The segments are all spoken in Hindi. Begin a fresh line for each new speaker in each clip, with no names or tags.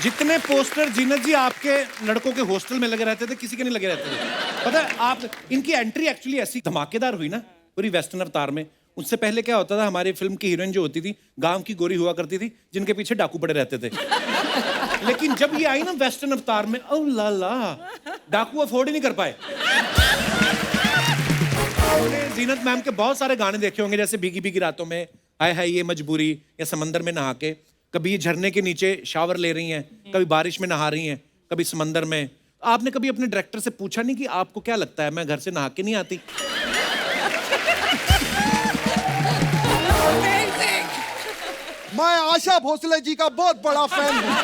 जितने पोस्टर जीनत जी आपके लड़कों के हॉस्टल में लगे रहते थे, किसी के नहीं लगे रहते थे। पता है आप, इनकी एंट्री एक्चुअली ऐसी धमाकेदार हुई ना पूरी वेस्टर्न अवतार में। उससे पहले क्या होता था, हमारी फिल्म की हीरोइन जो होती थी गांव की गोरी हुआ करती थी जिनके पीछे डाकू पड़े रहते थे। लेकिन जब ये आई ना वेस्टर्न अवतार में, ओ ला ला, डाकू अफोर्ड ही नहीं कर पाए। जीनत मैम के बहुत सारे गाने देखे होंगे, जैसे भीगी भीगी रातों में, हाय हाय ये मजबूरी, या समंदर में नहा के। कभी झरने के नीचे शावर ले रही हैं, कभी बारिश में नहा रही हैं, कभी समंदर में। आपने कभी अपने डायरेक्टर से पूछा नहीं कि आपको क्या लगता है मैं घर से नहा के नहीं आती?
मैं आशा भोसले जी का बहुत बड़ा फैन हूं।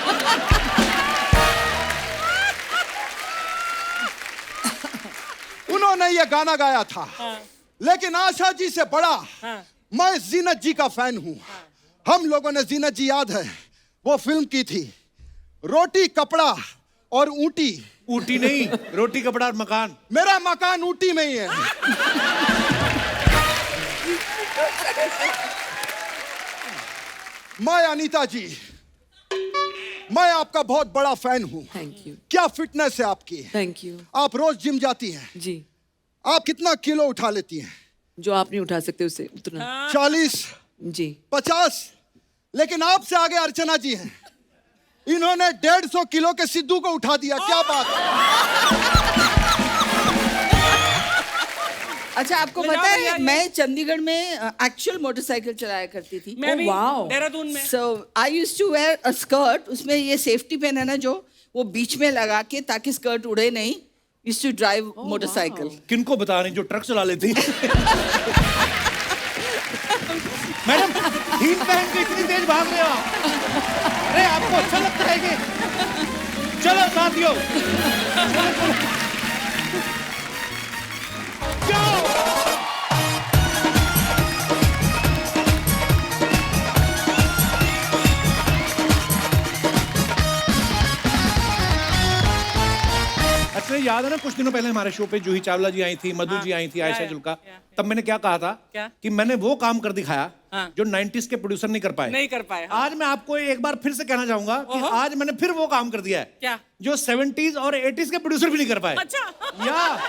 उन्होंने ये गाना गाया था। लेकिन आशा जी से बड़ा मैं जीनत जी का फैन हूं। हम लोगों ने, जीनत जी याद है वो फिल्म की थी, रोटी कपड़ा और ऊटी।
ऊटी नहीं, रोटी कपड़ा और मकान।
मेरा मकान ऊटी में ही है। मैं अनीता जी, मैं आपका बहुत बड़ा फैन हूं।
Thank you.
क्या फिटनेस है आपकी।
Thank you.
आप रोज जिम जाती हैं।
जी।
आप कितना किलो उठा लेती हैं।
जो आप नहीं उठा सकते उसे उतना।
40,
जी।
50। लेकिन आपसे आगे अर्चना जी हैं। इन्होंने 150 किलो के सिद्धू को उठा दिया। क्या बात है।
अच्छा, आपको पता है मैं चंडीगढ़ में एक्चुअल मोटरसाइकिल चलाया करती थी।
मैं भी देहरादून में।
So I used to wear a skirt, उसमें ये सेफ्टी पिन है ना जो, वो बीच में लगा के ताकि स्कर्ट उड़े नहीं। Used to drive motorcycle.
किनको बता रही जो ट्रक चला लेती? मैडम हील पहन के इतनी तेज भाग रहे हो आप? अरे आपको अच्छा लगता है कि? चलो साथियों, अच्छा याद है ना कुछ दिनों पहले हमारे शो पे जूही चावला जी आई थी, मधु जी आई थी, आयशा जुल्का। तब मैंने क्या कहा था कि मैंने वो काम कर दिखाया जो 90s के प्रोड्यूसर नहीं कर पाए। आज मैं आपको एक बार फिर से कहना चाहूंगा कि आज मैंने फिर वो काम कर दिया है
क्या?
जो 70s और 80s के प्रोड्यूसर भी नहीं कर पाए।
अच्छा।
या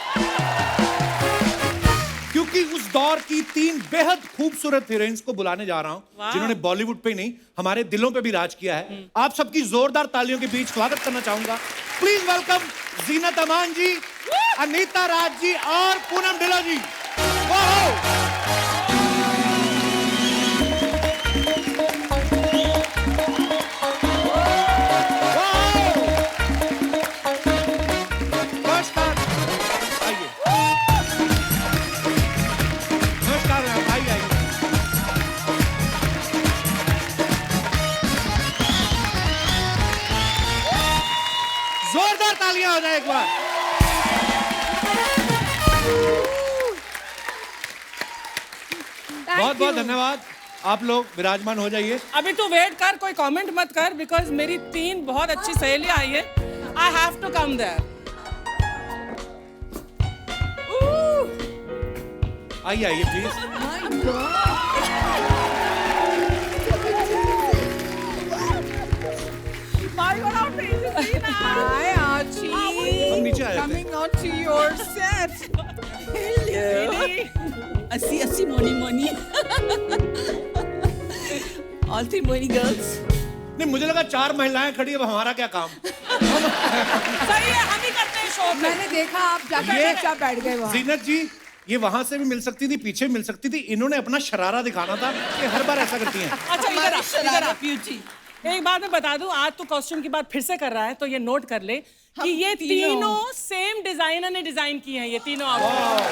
क्योंकि उस दौर की 3 बेहद खूबसूरत हीरोइंस को बुलाने जा रहा हूं जिन्होंने बॉलीवुड पे नहीं हमारे दिलों पे भी राज किया है। आप सबकी जोरदार तालियों के बीच स्वागत करना चाहूंगा। प्लीज वेलकम जीनत अमान जी, अनीता राज जी और पूनम ढिल्लों जी। जोरदार तालियां हो जाए एक बार। बहुत बहुत धन्यवाद। आप लोग विराजमान हो जाइए।
अभी तू वेट कर, कोई कमेंट मत कर, बिकॉज मेरी 3 बहुत अच्छी सहेलियां आई है। I have to come there.
आइए आइए प्लीज।
Hi, Archie.
हम नीचे आ जाते हैं।
Coming on to your set.
अस्सी मोनी ऑल 3 मोनी गर्ल्स।
नहीं मुझे लगा 4 महिलाएं खड़ी, अब हमारा क्या काम?
सही है, हम ही करते हैं शो पे।
मैंने देखा आप जाकर चुपचाप बैठ गए वहाँ।
जीनत जी ये वहां से भी मिल सकती थी, पीछे भी मिल सकती थी। इन्होंने अपना शरारा दिखाना था कि हर बार ऐसा करती हैं।
अच्छा इधर आ।
ब्यूटी।
एक बात मैं बता दूं, आज तो कॉस्ट्यूम की बात फिर से कर रहा है, तो ये नोट कर ले कि ये तीनों सेम डिजाइनर ने डिजाइन की हैं। ये तीनों आउटफिट।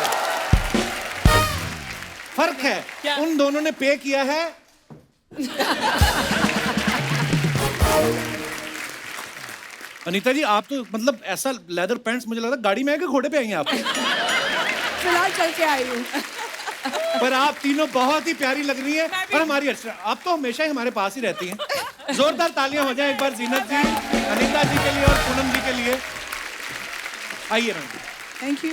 फर्क है
क्या?
उन दोनों ने पे किया है। अनीता जी आप तो मतलब ऐसा लेदर पैंट्स, मुझे लगता गाड़ी में है कि घोड़े पे आई हैं आप?
फिलहाल चल के आई हूँ।
पर आप तीनों बहुत ही प्यारी लग रही हैं। और हमारी आप तो हमेशा ही हमारे पास ही रहती हैं। जोरदार तालियां हो जाए एक बार जीनत जी, अनीता जी के लिए और पूनम जी के लिए। आइए ma'am.
Thank you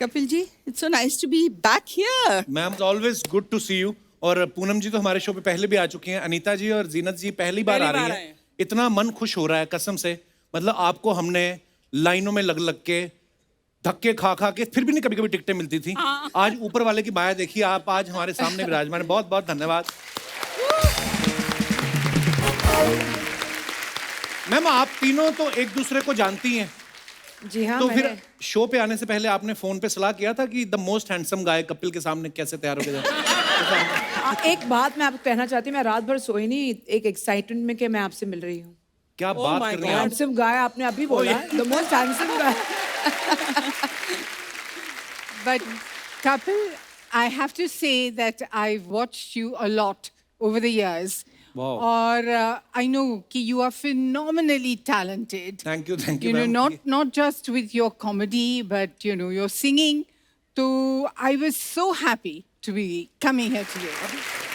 Kapil ji, it's so nice to be back here.
Ma'am always good to see you. और पूनम जी तो हमारे शो पे पहले भी आ चुकी हैं। अनीता जी और जीनत जी पहली बार आ रही हैं। इतना मन खुश हो रहा है कसम से। मतलब आपको हमने लाइनों में लग लग के, धक्के खा खा के, फिर भी नहीं कभी कभी टिकटें मिलती थी। आज ऊपर वाले की माया देखिए, आप आज हमारे सामने विराजमान हैं। बहुत बहुत धन्यवाद। मैम आप तीनों तो एक दूसरे को जानती हैं,
जी हाँ,
तो फिर
मैंने
शो पे आने से पहले आपने फोन पे सलाह किया था कि the most handsome guy Kapil के सामने कैसे तैयार होके जाए?
एक बात मैं आपको कहना चाहती हूँ, मैं रात भर सोई नहीं, एक एक्साइटमेंट में कि मैं आपसे मिल रही हूँ।
क्या बात
my
कर रही हैं आप?
हैंडसम गाय आपने अभी बोला, the most handsome guy.
But Kapil, I have to say that I've watched you a lot over the years.
Wow.
Or I know कि you are phenomenally talented.
Thank you, thank you,
You know,
ma'am.
not just with your comedy, but you know, your singing. So I was so happy to be coming here today.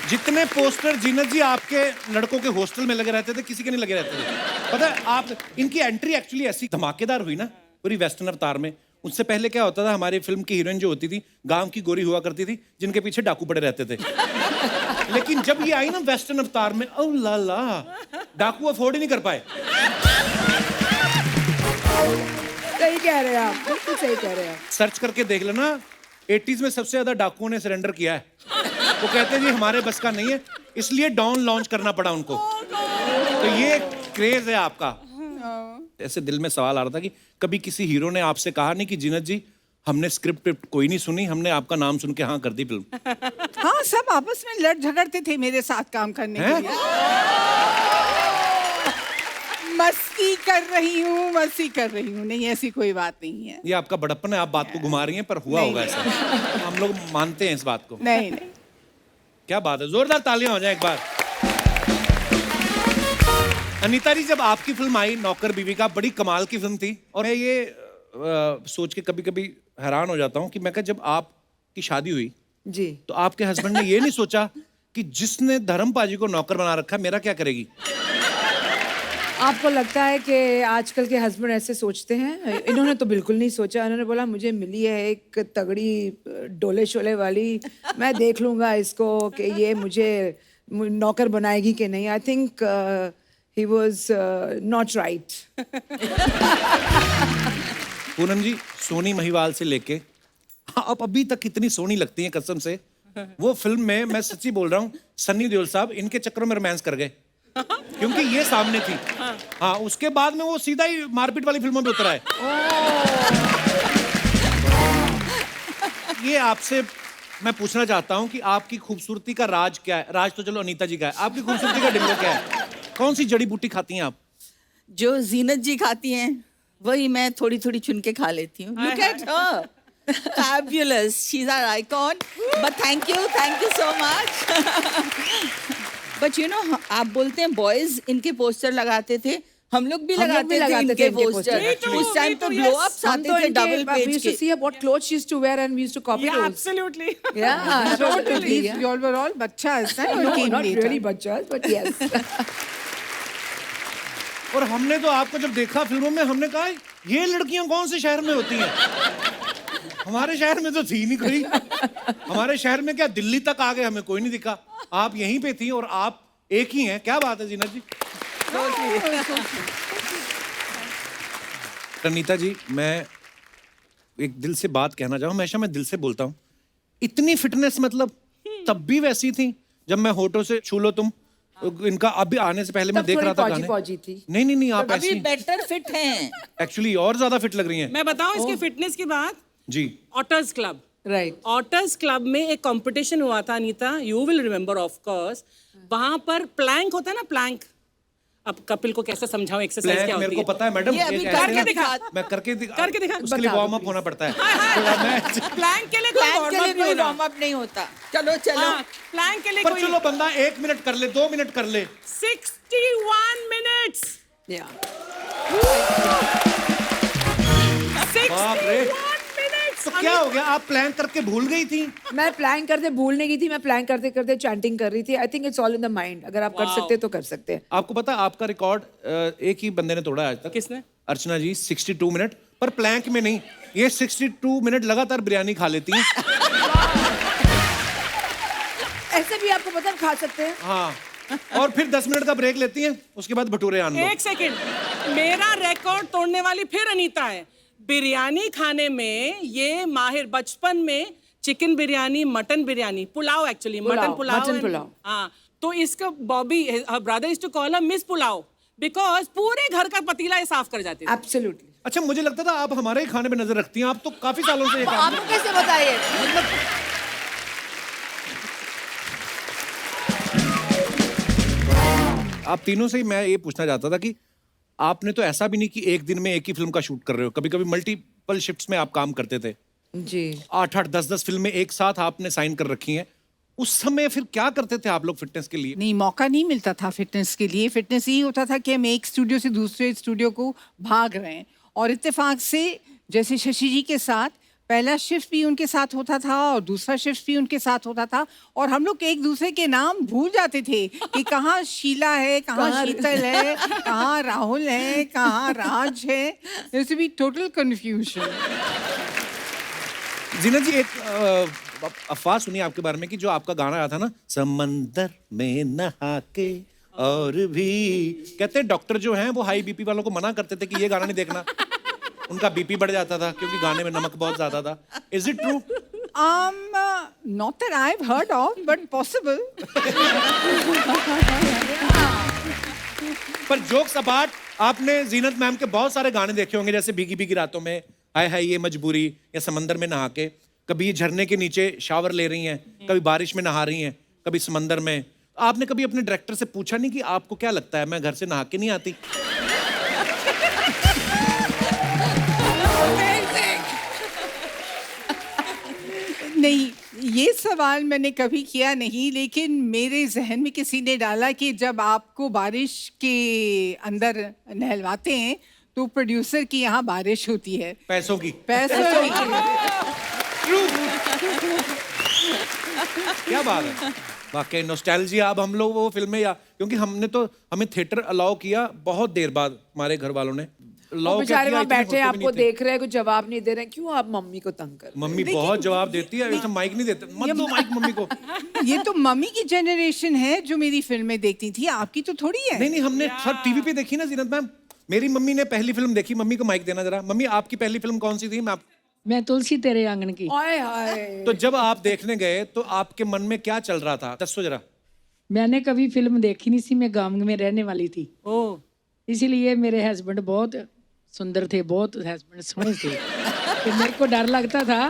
जितने पोस्टर जीनत जी आपके लड़कों के हॉस्टल में लगे रहते थे, किसी के नहीं लगे रहते थे। पता है आप, इनकी एंट्री एक्चुअली ऐसी धमाकेदार हुई ना पूरी वेस्टर्न अवतार में। उससे पहले क्या होता था, हमारी फिल्म की हीरोइन जो होती थी गांव की गोरी हुआ करती थी, जिनके पीछे डाकू पड़े रहते थे। लेकिन जब ये आई ना वेस्टर्न अवतार में, ओ ला ला, डाकू अफोर्ड ही नहीं कर पाए।
सही कह रहे हैं आप, बिल्कुल सही कह रहे हैं आप।
सर्च करके देख लेना, 80s में सबसे ज्यादा डाकुओं ने सरेंडर किया है। वो कहते हैं जी हमारे बस का नहीं है, इसलिए डॉन लॉन्च करना पड़ा उनको। तो ये क्रेज है आपका। ऐसे दिल में सवाल आ रहा था कि कभी किसी हीरो ने आपसे कहा नहीं कि जीनत जी हमने स्क्रिप्ट कोई नहीं सुनी, हमने आपका नाम सुन के हाँ कर दी फिल्म?
हाँ, सब आपस में लड़ झगड़ते थे मेरे साथ काम करने के लिए। मस्ती कर रही हूँ, नहीं ऐसी कोई बात नहीं है।
ये आपका बड़प्पन है, आप बात को घुमा रही हैं, पर हुआ होगा ऐसा। हम लोग मानते हैं इस बात को।
नहीं।
क्या बात है, जोरदार तालियां हो जाए एक बार। अनीता जी, जब आपकी फिल्म आई नौकर बीवी का, बड़ी कमाल की फिल्म थी। और मैं ये सोच के कभी कभी हैरान हो जाता हूँ कि मैं कहा जब आपकी शादी हुई
जी,
तो आपके हस्बैंड ने ये नहीं सोचा कि जिसने धर्म पाजी को नौकर बना रखा है मेरा क्या करेगी?
आपको लगता है कि आजकल के हस्बैंड ऐसे सोचते हैं? इन्होंने तो बिल्कुल नहीं सोचा। इन्होंने बोला मुझे मिली है एक तगड़ी डोले शोले वाली, मैं देख लूंगा इसको कि ये मुझे नौकर बनाएगी कि नहीं। I think he was not right.
Poonam ji, Soni Mahiwal से लेके आप अभी तक कितनी सोनी लगती हैं कसम से। वो फिल्म में, मैं सच्ची बोल रहा हूँ, सन्नी देओल साहब इनके चक्करों में रोमांस कर गए क्योंकि ये सामने थी। हाँ, उसके बाद में वो सीधा ही मारपीट वाली फिल्मों में उतरा है। ये आपसे मैं पूछना चाहता हूँ कि आपकी खूबसूरती का राज क्या है? राज तो चलो अनीता जी का है, आपकी खूबसूरती का डिंगो क्या है? कौन सी जड़ी बूटी खाती हैं आप?
जो जीनत जी खाती हैं वही मैं थोड़ी थोड़ी चुन के खा लेती हूँ। Look at her, fabulous, she's our icon. But thank you so much. But you know, आप बोलते हैं बॉयज इनके पोस्टर लगाते थे, हम लोग भी लगाते थे इनके पोस्टर। उस टाइम तो ब्लो अप्स आते थे double
We
page
used to
के।
see what clothes she used to wear and we used to copy
Yeah,
those.
absolutely.
Yeah, absolutely. Yeah.
You all were all bachchas, right? Or
No,
came
not
later?
really bachchas, but yes.
और हमने तो आपको जब देखा फिल्मों में, हमने कहा ये लड़कियां कौन से शहर में होती हैं? हमारे शहर में तो थी नहीं कोई। हमारे शहर में क्या, दिल्ली तक आ गए, हमें कोई नहीं दिखा। आप यहीं पे थी और आप एक ही हैं। क्या बात है जीनत जी। अनीता जी, मैं एक दिल से बात कहना चाहूँ, हमेशा मैं दिल से बोलता हूँ। इतनी फिटनेस, मतलब तब भी वैसी थी जब मैं होठों से छू लो तुम। इनका अभी आने से पहले मैं
तब
देख
थोड़ी
रहा था
पौजी
गाने।
पौजी थी।
नहीं, आप
अभी
ऐसी
बेटर फिट हैं।
एक्चुअली और ज्यादा फिट लग रही हैं।
मैं बताऊं इसके फिटनेस की बात।
जी,
Otters Club,
Right.
Otters Club में एक कंपटीशन हुआ था Anita, you will remember of course. वहां पर प्लैंक होता है ना, प्लैंक। अब कपिल को कैसे समझाऊं एक्सरसाइज
प्लैंक
क्या होती
मेरे को
है?
पता है मैडम।
ये अभी
एक
करके
ऐसे-
दिखा।
मैं करके
दिखा।
उसके लिए वार्म अप होना पड़ता है।
प्लैंक के लिए कोई
प्लान के लिए
warm-up नहीं
कोई
होना।
वार्म अप नहीं होता। चलो चलो।
हाँ, प्लैंक के लिए
पर
कोई
चलो बंदा 1 मिनट कर ले, 2 मिनट कर ले।
61 मिनट्स।
Yeah.
61
रे।
मिनट्स।
तो क्या हो गया, आप प्लान करके भूल गई थी?
मैं प्लान करते भूलने की थी, मैं प्लान करते करते चैंटिंग कर रही थी। I think it's all in the mind. अगर आप कर सकते हैं तो कर सकते हैं।
आपको पता है आपका रिकॉर्ड एक ही बंदे ने तोड़ा है आज तक।
किसने?
अर्चना जी, 62 मिनट, पर प्लैंक में नहीं। ये 62 मिनट लगातार बिरयानी खा लेती हैं।
ऐसे भी आपको पता है खा सकते हैं।
हाँ, और फिर 10 मिनट का ब्रेक लेती हैं, उसके बाद भटूरे आन लो।
एक सेकंड, मेरा रिकॉर्ड तोड़ने वाली फिर अनीता है। बिरयानी खाने में ये माहिर, बचपन में chicken biryani, mutton biryani, pulao actually, mutton pulao,
mutton pulao.
हाँ, तो इसका Bobby brother is to call her Miss Pulao because पूरे घर का पतीला ये साफ कर जाते थे।
एब्सोल्युटली।
अच्छा, मुझे लगता था आप हमारे ही खाने पे नजर रखती हैं, आप तो काफी सालों से ये काम
आपको कैसे बताइए?
आप तीनों से ही मैं ये पूछना चाहता था कि आपने तो ऐसा भी नहीं कि एक दिन में एक ही फिल्म का शूट कर रहे हो, कभी कभी मल्टीपल शिफ्ट्स में आप काम करते थे।
जी।
8-8, 10-10 फिल्में एक साथ आपने साइन कर रखी हैं। उस समय फिर क्या करते थे आप लोग फिटनेस के लिए?
नहीं, मौका नहीं मिलता था फिटनेस के लिए। फिटनेस यही होता था कि हम एक स्टूडियो से दूसरे स्टूडियो को भाग रहे हैं, और इत्तेफाक से जैसे शशि जी के साथ पहला शिफ्ट भी उनके साथ होता था और दूसरा शिफ्ट भी उनके साथ होता था, और हम लोग एक दूसरे के नाम भूल जाते थे कि कहाँ शीला है, कहाँ शीतल है, कहाँ राहुल है, कहाँ राज है। There used to be total confusion.
जीना जी, एक अफवाह सुनी आपके बारे में कि जो आपका गाना आया था ना, समंदर में नहा के और भी, कहते हैं डॉक्टर जो हैं वो हाई बीपी वालों को मना करते थे कि ये गाना नहीं देखना, उनका बीपी बढ़ जाता था क्योंकि गाने में नमक बहुत ज्यादा था। Is it true?
Not that I've heard of, but possible.
पर जोक्स अपार्ट, आपने जीनत मैम के बहुत सारे गाने देखे होंगे, जैसे भीगी भीगी रातों में, हाय हाय ये मजबूरी, या समंदर में नहा के। कभी झरने के नीचे शावर ले रही हैं, कभी बारिश में नहा रही हैं, कभी समंदर में। आपने कभी अपने डायरेक्टर से पूछा नहीं कि आपको क्या लगता है मैं घर से नहा के नहीं आती?
नहीं, ये सवाल मैंने कभी किया नहीं, लेकिन मेरे जहन में किसी ने डाला कि जब आपको बारिश के अंदर नहलवाते हैं तो प्रोड्यूसर की यहाँ बारिश होती है
पैसों की।
पैसों की।
क्या बात है, वाकई नॉस्टैल्जिया। अब हम लोग वो फिल्में, या क्योंकि हमें थिएटर अलाउ किया बहुत देर बाद, हमारे घर वालों ने अलाउ
बेचारे वहाँ
इतने
बैठे
होते भी
आपको
नहीं थे।
देख रहे हैं, कुछ जवाब नहीं दे रहे हैं, क्यों आप मम्मी को तंग कर?
मम्मी बहुत जवाब देती है, ऐसा माइक नहीं देते, मत दो माइक मम्मी को।
ये तो मम्मी की जनरेशन है जो मेरी फिल्में देखती थी, आपकी तो थोड़ी है।
नहीं, हमने सब टीवी पे देखी ना जीनत मैम। मेरी मम्मी ने पहली फिल्म देखी, मम्मी को माइक देना जरा। मम्मी, आपकी पहली फिल्म कौन सी थी?
मैं तुलसी तेरे आंगन की।
हाय हाय।
तो जब आप देखने गए तो आपके मन में क्या चल रहा था, दसो जरा।
मैंने कभी फिल्म देखी नहीं थी, मैं गांव में रहने वाली थी, इसीलिए मेरे हस्बैंड बहुत सुंदर थे, बहुत हस्बैंड सोहने थे। तो मेरे को डर लगता था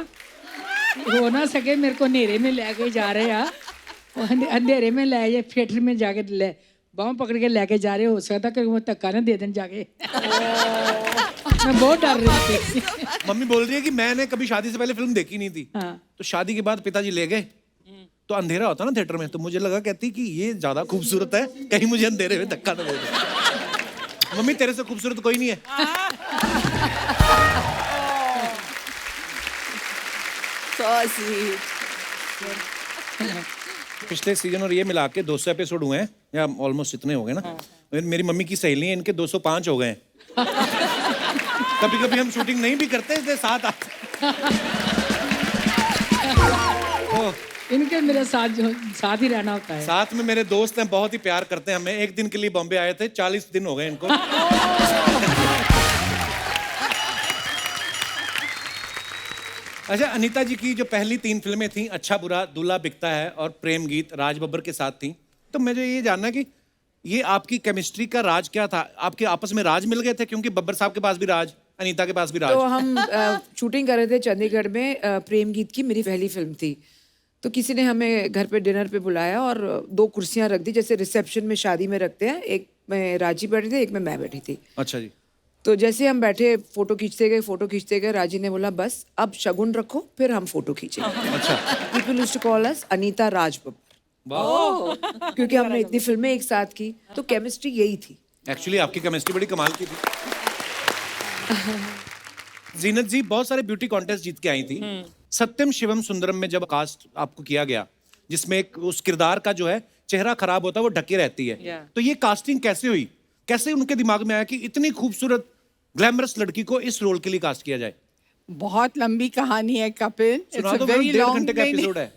हो ना सके मेरे को अंधेरे में लेके जा रहे हैं, अंधेरे में ले जाए, थिएटर में जाके ले बाँह पकड़ के लेके जा रहे, हो सकता कि वो धक्का ना दे दें जाके। मैं बहुत डर रही थी।
मम्मी बोल रही है कि मैंने कभी शादी से पहले फिल्म देखी नहीं थी।
हाँ।
तो शादी के बाद पिताजी ले गए, तो अंधेरा होता ना थिएटर में, तो मुझे लगा, कहती कि ये ज्यादा खूबसूरत है, कहीं मुझे अंधेरे में धक्का ना दे दे। मम्मी, तेरे से खूबसूरत कोई नहीं है।
So sweet.
पिछले सीजन और ये मिला के 200 एपिसोड हुए हैं, या ऑलमोस्ट इतने हो गए ना। मेरी मम्मी की सहेली है, इनके 205 हो गए हैं। कभी कभी हम शूटिंग नहीं भी करते, इसलिए साथ आते।
इनके मेरे साथ ही रहना होता है।
साथ में मेरे दोस्त हैं, बहुत ही प्यार करते हैं हमें। एक दिन के लिए बॉम्बे आए थे, 40 दिन हो गए इनको। अच्छा, अनीता जी की जो पहली 3 फिल्में थी, अच्छा बुरा, दूल्हा बिकता है और प्रेम गीत, राज बब्बर के साथ थी। तो मुझे ये जानना कि ये आपकी केमिस्ट्री का राज क्या था? आपके आपस में राज मिल गए थे? क्योंकि बब्बर साहब के पास भी राज, अनीता के पास भी राज।
तो हम शूटिंग कर रहे थे चंडीगढ़ में, प्रेम गीत की मेरी पहली फिल्म थी। तो किसी ने हमें घर पे डिनर पे बुलाया और 2 कुर्सियां रख दी, जैसे रिसेप्शन में शादी में रखते हैं। एक में राजी बैठी थी, एक में मैं बैठी थी।
अच्छा जी।
तो जैसे हम बैठे, फोटो खींचते गए, राजी ने बोला बस अब शगुन रखो, फिर हम फोटो खींचेंगे।
अच्छा।
People used to call us Anita Raj Babbar, क्योंकि हमने इतनी फिल्में एक साथ की, तो केमिस्ट्री यही थी।
एक्चुअली आपकी केमिस्ट्री बड़ी कमाल की थी। जीनत जी बहुत सारे ब्यूटी कॉन्टेस्ट जीत के आई थी। सत्यम शिवम सुंदरम में जब कास्ट आपको किया गया, जिसमें एक उस किरदार का जो है चेहरा खराब होता है, वो ढके रहती है, तो ये कास्टिंग कैसे हुई? कैसे उनके दिमाग में आया कि इतनी खूबसूरत ग्लैमरस लड़की को इस रोल के लिए कास्ट किया जाए?
बहुत लंबी कहानी है कपिल।
सुना दो, 1.5 घंटे का एपिसोड है।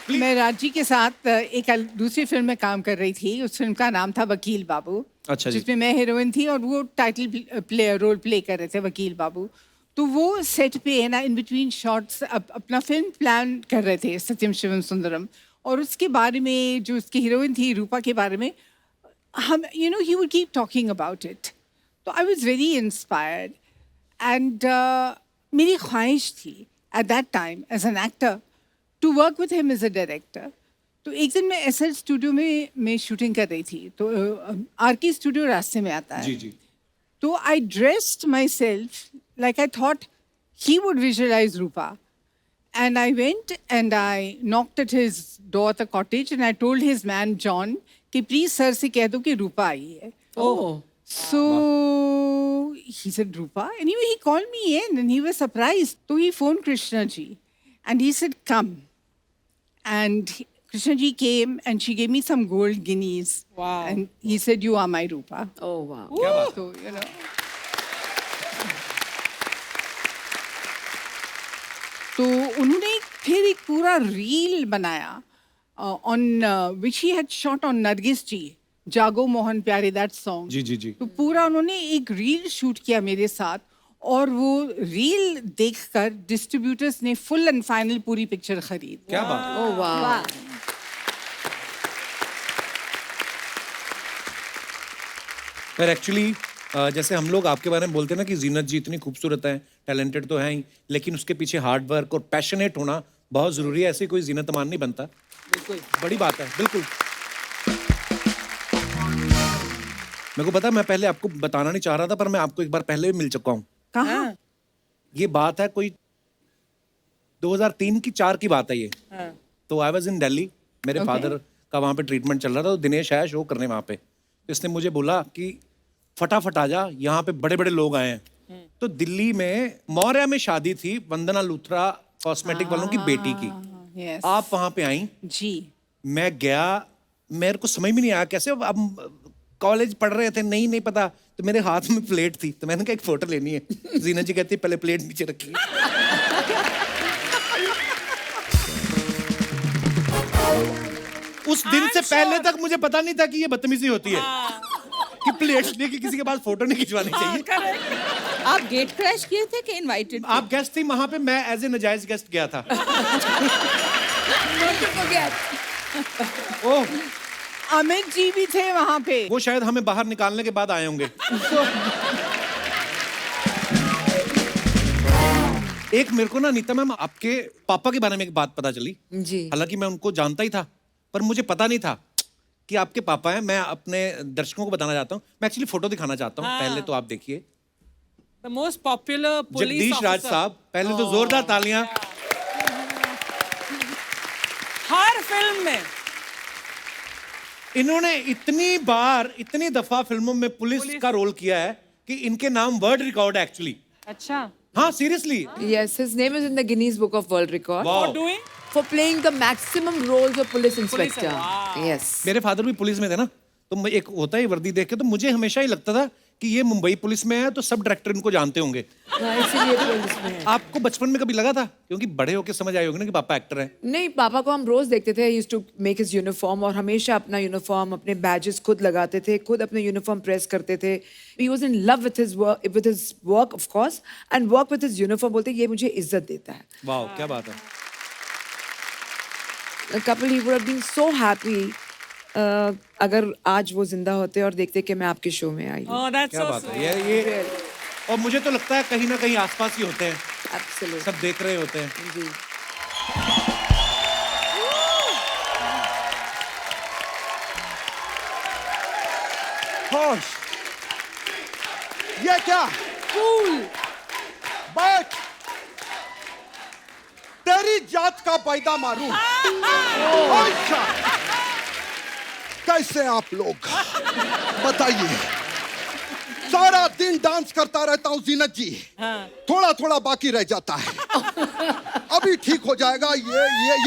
मैं राजी के साथ एक दूसरी फिल्म में काम कर रही थी। उस फिल्म का नाम था वकील बाबू।
अच्छा जी।
जिसमें मैं हीरोइन थी और वो टाइटल रोल प्ले कर रहे थे वकील बाबू। तो वो सेट पे है ना, इन बिटवीन शॉट्स अपना फिल्म प्लान कर रहे थे, सत्यम शिवम सुंदरम। और उसके बारे में जो उसकी हीरोइन थी रूपा के बारे में हम he would keep talking about it. तो I was very inspired and मेरी ख्वाहिश थी at that time as an actor to work with him as a director. तो एक दिन मैं एसएल स्टूडियो में मैं शूटिंग कर रही थी। तो आरके स्टूडियो रास्ते में आता है।
जी जी।
तो I dressed myself like I thought he would visualize Rupa. And I went and I knocked at his door at the cottage and I told his man John कि please sir से कह दो कि रूपा आई है.
Oh.
So he said Rupa. Anyway, he called me in and he was surprised. So he phoned Krishna ji and he said come. And Krishna ji came and she gave me some gold guineas.
Wow.
And he said you are my Rupa.
Oh wow.
So you know. तो उन्होंने फिर एक पूरा रील बनाया on which he had shot on Nargis ji, जागो मोहन प्यारे, दैट सॉन्ग।
जी जी जी।
तो पूरा उन्होंने एक रील शूट किया मेरे साथ और वो रील देखकर डिस्ट्रीब्यूटर्स ने फुल एंड फाइनल पूरी पिक्चर खरीद।
क्या बात।
Oh wow.
पर एक्चुअली जैसे हम लोग आपके बारे में बोलते हैं ना कि जीनत जी इतनी खूबसूरत है, टैलेंटेड तो है ही, लेकिन उसके पीछे हार्ड वर्क और पैशनेट होना बहुत ज़रूरी है। ऐसे कोई जीनत अमान नहीं बनता। बिल्कुल बड़ी बात है। बिल्कुल। मेरे को पता है, मैं पहले आपको बताना नहीं चाह रहा था, पर मैं आपको एक बार पहले भी मिल चुका हूँ।
कहाँ?
ये बात है कोई 2003 की 4 की बात है ये। तो आई वॉज इन दिल्ली, मेरे फादर का वहाँ पे ट्रीटमेंट चल रहा था। तो दिनेश आया शो करने वहाँ पे। तो इसने मुझे बोला कि फटाफट आ जा, यहाँ पे बड़े बड़े लोग आए हैं। तो दिल्ली में मौर्या में शादी थी वंदना लूथरा कॉस्मेटिक वालों की बेटी की।
Yes.
आप वहाँ पे आई,
जी।
मैं गया, मेरे को समझ में नहीं आया कैसे। अब कॉलेज पढ़ रहे थे, नहीं पता। तो मेरे हाथ में प्लेट थी, तो मैंने कहा एक फोटो लेनी है। जीनत जी कहती पहले प्लेट नीचे रखिए। उस दिन से पहले तक मुझे पता नहीं था कि ये बदतमीजी होती है कि प्लेट लेके किसी के पास फोटो नहीं खिंचवानी चाहिए।
आप गेट क्रैश किए थे कि इनवाइटेड?
आप गेस्ट थी वहां पे, मैं एज ए नजायज गेस्ट गया था। ओह,
अमित जी भी थे वहाँ पे।
वो शायद हमें बाहर निकालने के बाद आए होंगे। एक मेरे को ना नीता मैम आपके पापा के बारे में एक बात पता चली।
जी।
हालांकि मैं उनको जानता ही था, पर मुझे पता नहीं था कि आपके पापा हैं। मैं अपने दर्शकों को बताना चाहता हूँ, मैं एक्चुअली फोटो दिखाना चाहता हूँ। पहले तो आप देखिए,
The most popular police
Jagdish Raj
officer.
साहब। पहले तो जोरदार तालियां।
हर फिल्म में
इन्होंने इतनी दफा फिल्मों में पुलिस का रोल किया है कि इनके नाम वर्ल्ड रिकॉर्ड है एक्चुअली।
अच्छा
हाँ, seriously.
Yes, his name is in the Guinness Book of World Record
Wow.
doing
for playing the maximum roles of police inspector.
wow.
Yes.
मेरे फादर भी पुलिस में थे ना, तो एक होता है वर्दी देख के, तो मुझे हमेशा ही लगता था कि ये मुंबई पुलिस में है तो सब डायरेक्टर इनको जानते होंगे।
हाँ, इसीलिए पुलिस में है।
आपको बचपन में कभी लगा था, क्योंकि बड़े होके समझ आए होंगे ना कि पापा एक्टर हैं?
नहीं, पापा को हम रोज देखते थे। Used to make his uniform और हमेशा अपना यूनिफॉर्म, अपने बैजेस खुद लगाते थे, खुद अपने यूनिफॉर्म प्रेस करते थे। He was in love with his work of course, and work with his uniform. बोलते ये मुझे इज्जत देता है।
वाह, क्या बात है।
A couple, he would have been so happy अगर आज वो जिंदा होते और देखते कि मैं आपके शो में आई हूँ।
Oh, that's
क्या
so
बात
sweet.
है ये। और मुझे तो लगता है कहीं ना कहीं आसपास ही होते हैं,
Absolutely.
सब देख रहे होते हैं।
जी।
होश, ये क्या? बैठ, तेरी जात का पैदा मारूं। अच्छा, कैसे आप लोग बताइए? सारा दिन डांस करता रहता हूँ जीनत जी, थोड़ा थोड़ा बाकी रह जाता है। अभी ठीक हो जाएगा। ये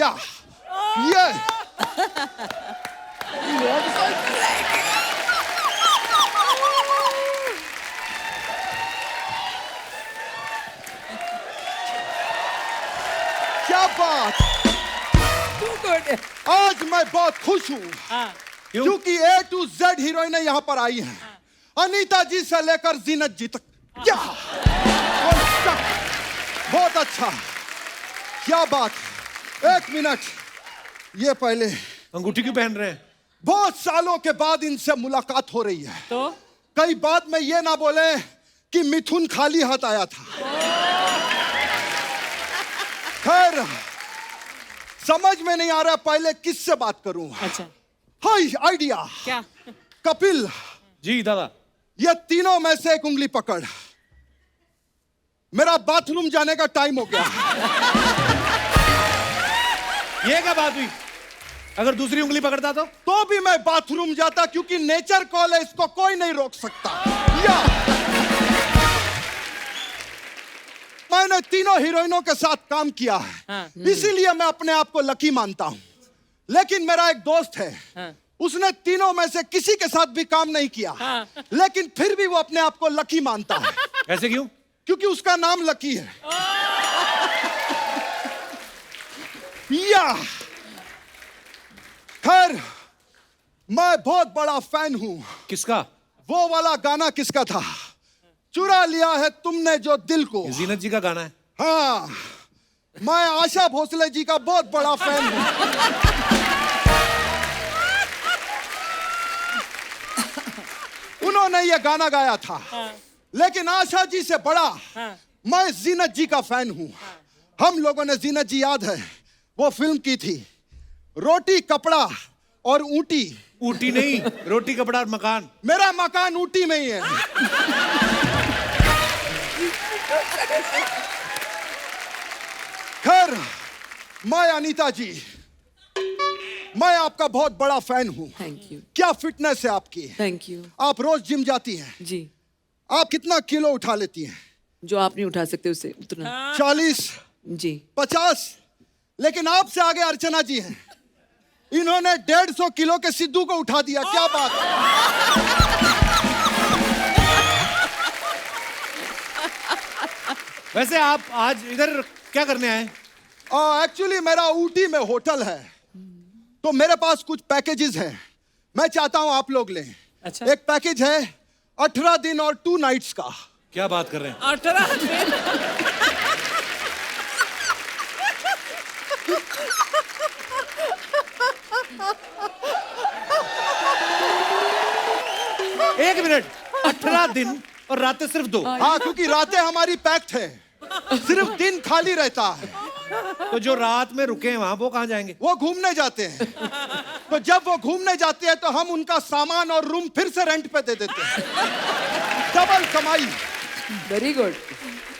क्या बात? आज मैं बहुत खुश हूँ
क्यों?
क्योंकि A to Z हीरोइनें यहाँ पर आई हैं, अनीता जी से लेकर जीनत जी तक। क्या बहुत अच्छा, क्या बात। एक मिनट, ये पहले
अंगूठी क्यों पहन रहे हैं?
बहुत सालों के बाद इनसे मुलाकात हो रही है,
तो
कई बाद में ये ना बोले कि मिथुन खाली हाथ आया था। खैर, समझ में नहीं आ रहा पहले किससे बात करूं।
अच्छा,
हाय आइडिया।
क्या?
कपिल,
जी दादा।
ये तीनों में से एक उंगली पकड़, मेरा बाथरूम जाने का टाइम हो गया।
ये क्या बात हुई? अगर दूसरी उंगली पकड़ता तो
भी मैं बाथरूम जाता, क्योंकि नेचर कॉल है, इसको कोई नहीं रोक सकता। या मैंने तीनों हीरोइनों के साथ काम किया है, इसीलिए मैं अपने आप को लकी मानता हूं। लेकिन मेरा एक दोस्त है, उसने तीनों में से किसी के साथ भी काम नहीं किया, लेकिन फिर भी वो अपने आप को लकी मानता है।
ऐसे क्यों?
क्योंकि उसका नाम लकी है। या खैर, मैं बहुत बड़ा फैन हूं।
किसका?
वो वाला गाना किसका था, चुरा लिया है तुमने जो दिल को।
जीनत जी का गाना है।
हाँ, मैं आशा भोसले जी का बहुत बड़ा फैन हूं। उन्होंने ये गाना गाया था, लेकिन आशा जी से बड़ा मैं जीनत जी का फैन हूं। हम लोगों ने, जीनत जी याद है, वो फिल्म की थी रोटी कपड़ा और ऊटी।
ऊटी नहीं, रोटी कपड़ा और मकान।
मेरा मकान ऊटी में ही है। खैर, मैं अनीता जी, मैं आपका बहुत बड़ा फैन हूं।
थैंक यू,
क्या फिटनेस है आपकी।
Thank you.
आप रोज जिम जाती हैं।
जी,
आप कितना किलो उठा लेती हैं?
जो आप नहीं उठा सकते उसे उतना।
40,
जी,
50। लेकिन आपसे आगे अर्चना जी हैं, इन्होंने 150 किलो के सिद्धू को उठा दिया। क्या बात है।
वैसे आप आज इधर क्या करने आए?
एक्चुअली मेरा ऊटी में होटल है, तो मेरे पास कुछ पैकेजेस हैं, मैं चाहता हूं आप लोग लें।
अच्छा।
एक पैकेज है 18 दिन और 2 नाइट्स का।
क्या बात कर रहे हैं?
18 दिन।
एक मिनट, 18 दिन और रातें सिर्फ 2।
हाँ, क्योंकि रातें हमारी पैक्ड है, सिर्फ दिन खाली रहता है।
तो जो रात में रुके हैं वहां, वो कहाँ जाएंगे?
वो घूमने जाते हैं। तो जब वो घूमने जाते हैं तो हम उनका सामान और रूम फिर से रेंट पे दे देते हैं। डबल कमाई।
Very good.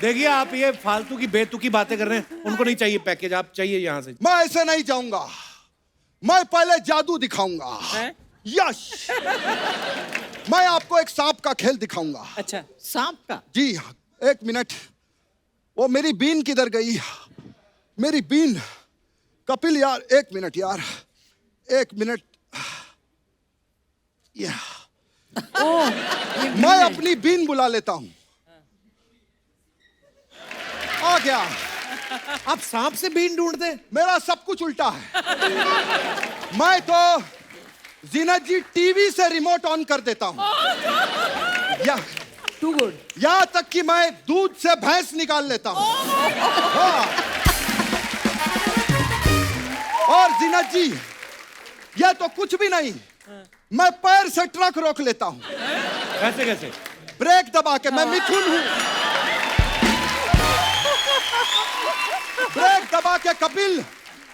देखिए, आप ये फालतू की बेतुकी बातें कर रहे हैं। उनको नहीं चाहिए पैकेज, आप चाहिए यहाँ से।
मैं ऐसे नहीं जाऊंगा, मैं पहले जादू दिखाऊंगा। यश, मैं आपको एक सांप का खेल दिखाऊंगा।
अच्छा,
सांप का?
जी, एक मिनट, वो मेरी बीन किधर गई? मेरी बीन। कपिल यार, एक मिनट यार, एक मिनट। मैं अपनी बीन बुला लेता हूं। आ गया।
आप सांप से बीन ढूंढते?
मेरा सब कुछ उल्टा है। मैं तो जीनत जी टीवी से रिमोट ऑन कर देता हूं। या
टू गुड।
यहां तक कि मैं दूध से भैंस निकाल लेता हूं। हाँ। और जीनत जी, यह तो कुछ भी नहीं, मैं पैर से ट्रक रोक लेता हूं।
कैसे कैसे?
ब्रेक दबा के। मैं मिथुन हूं। ब्रेक दबा के कपिल,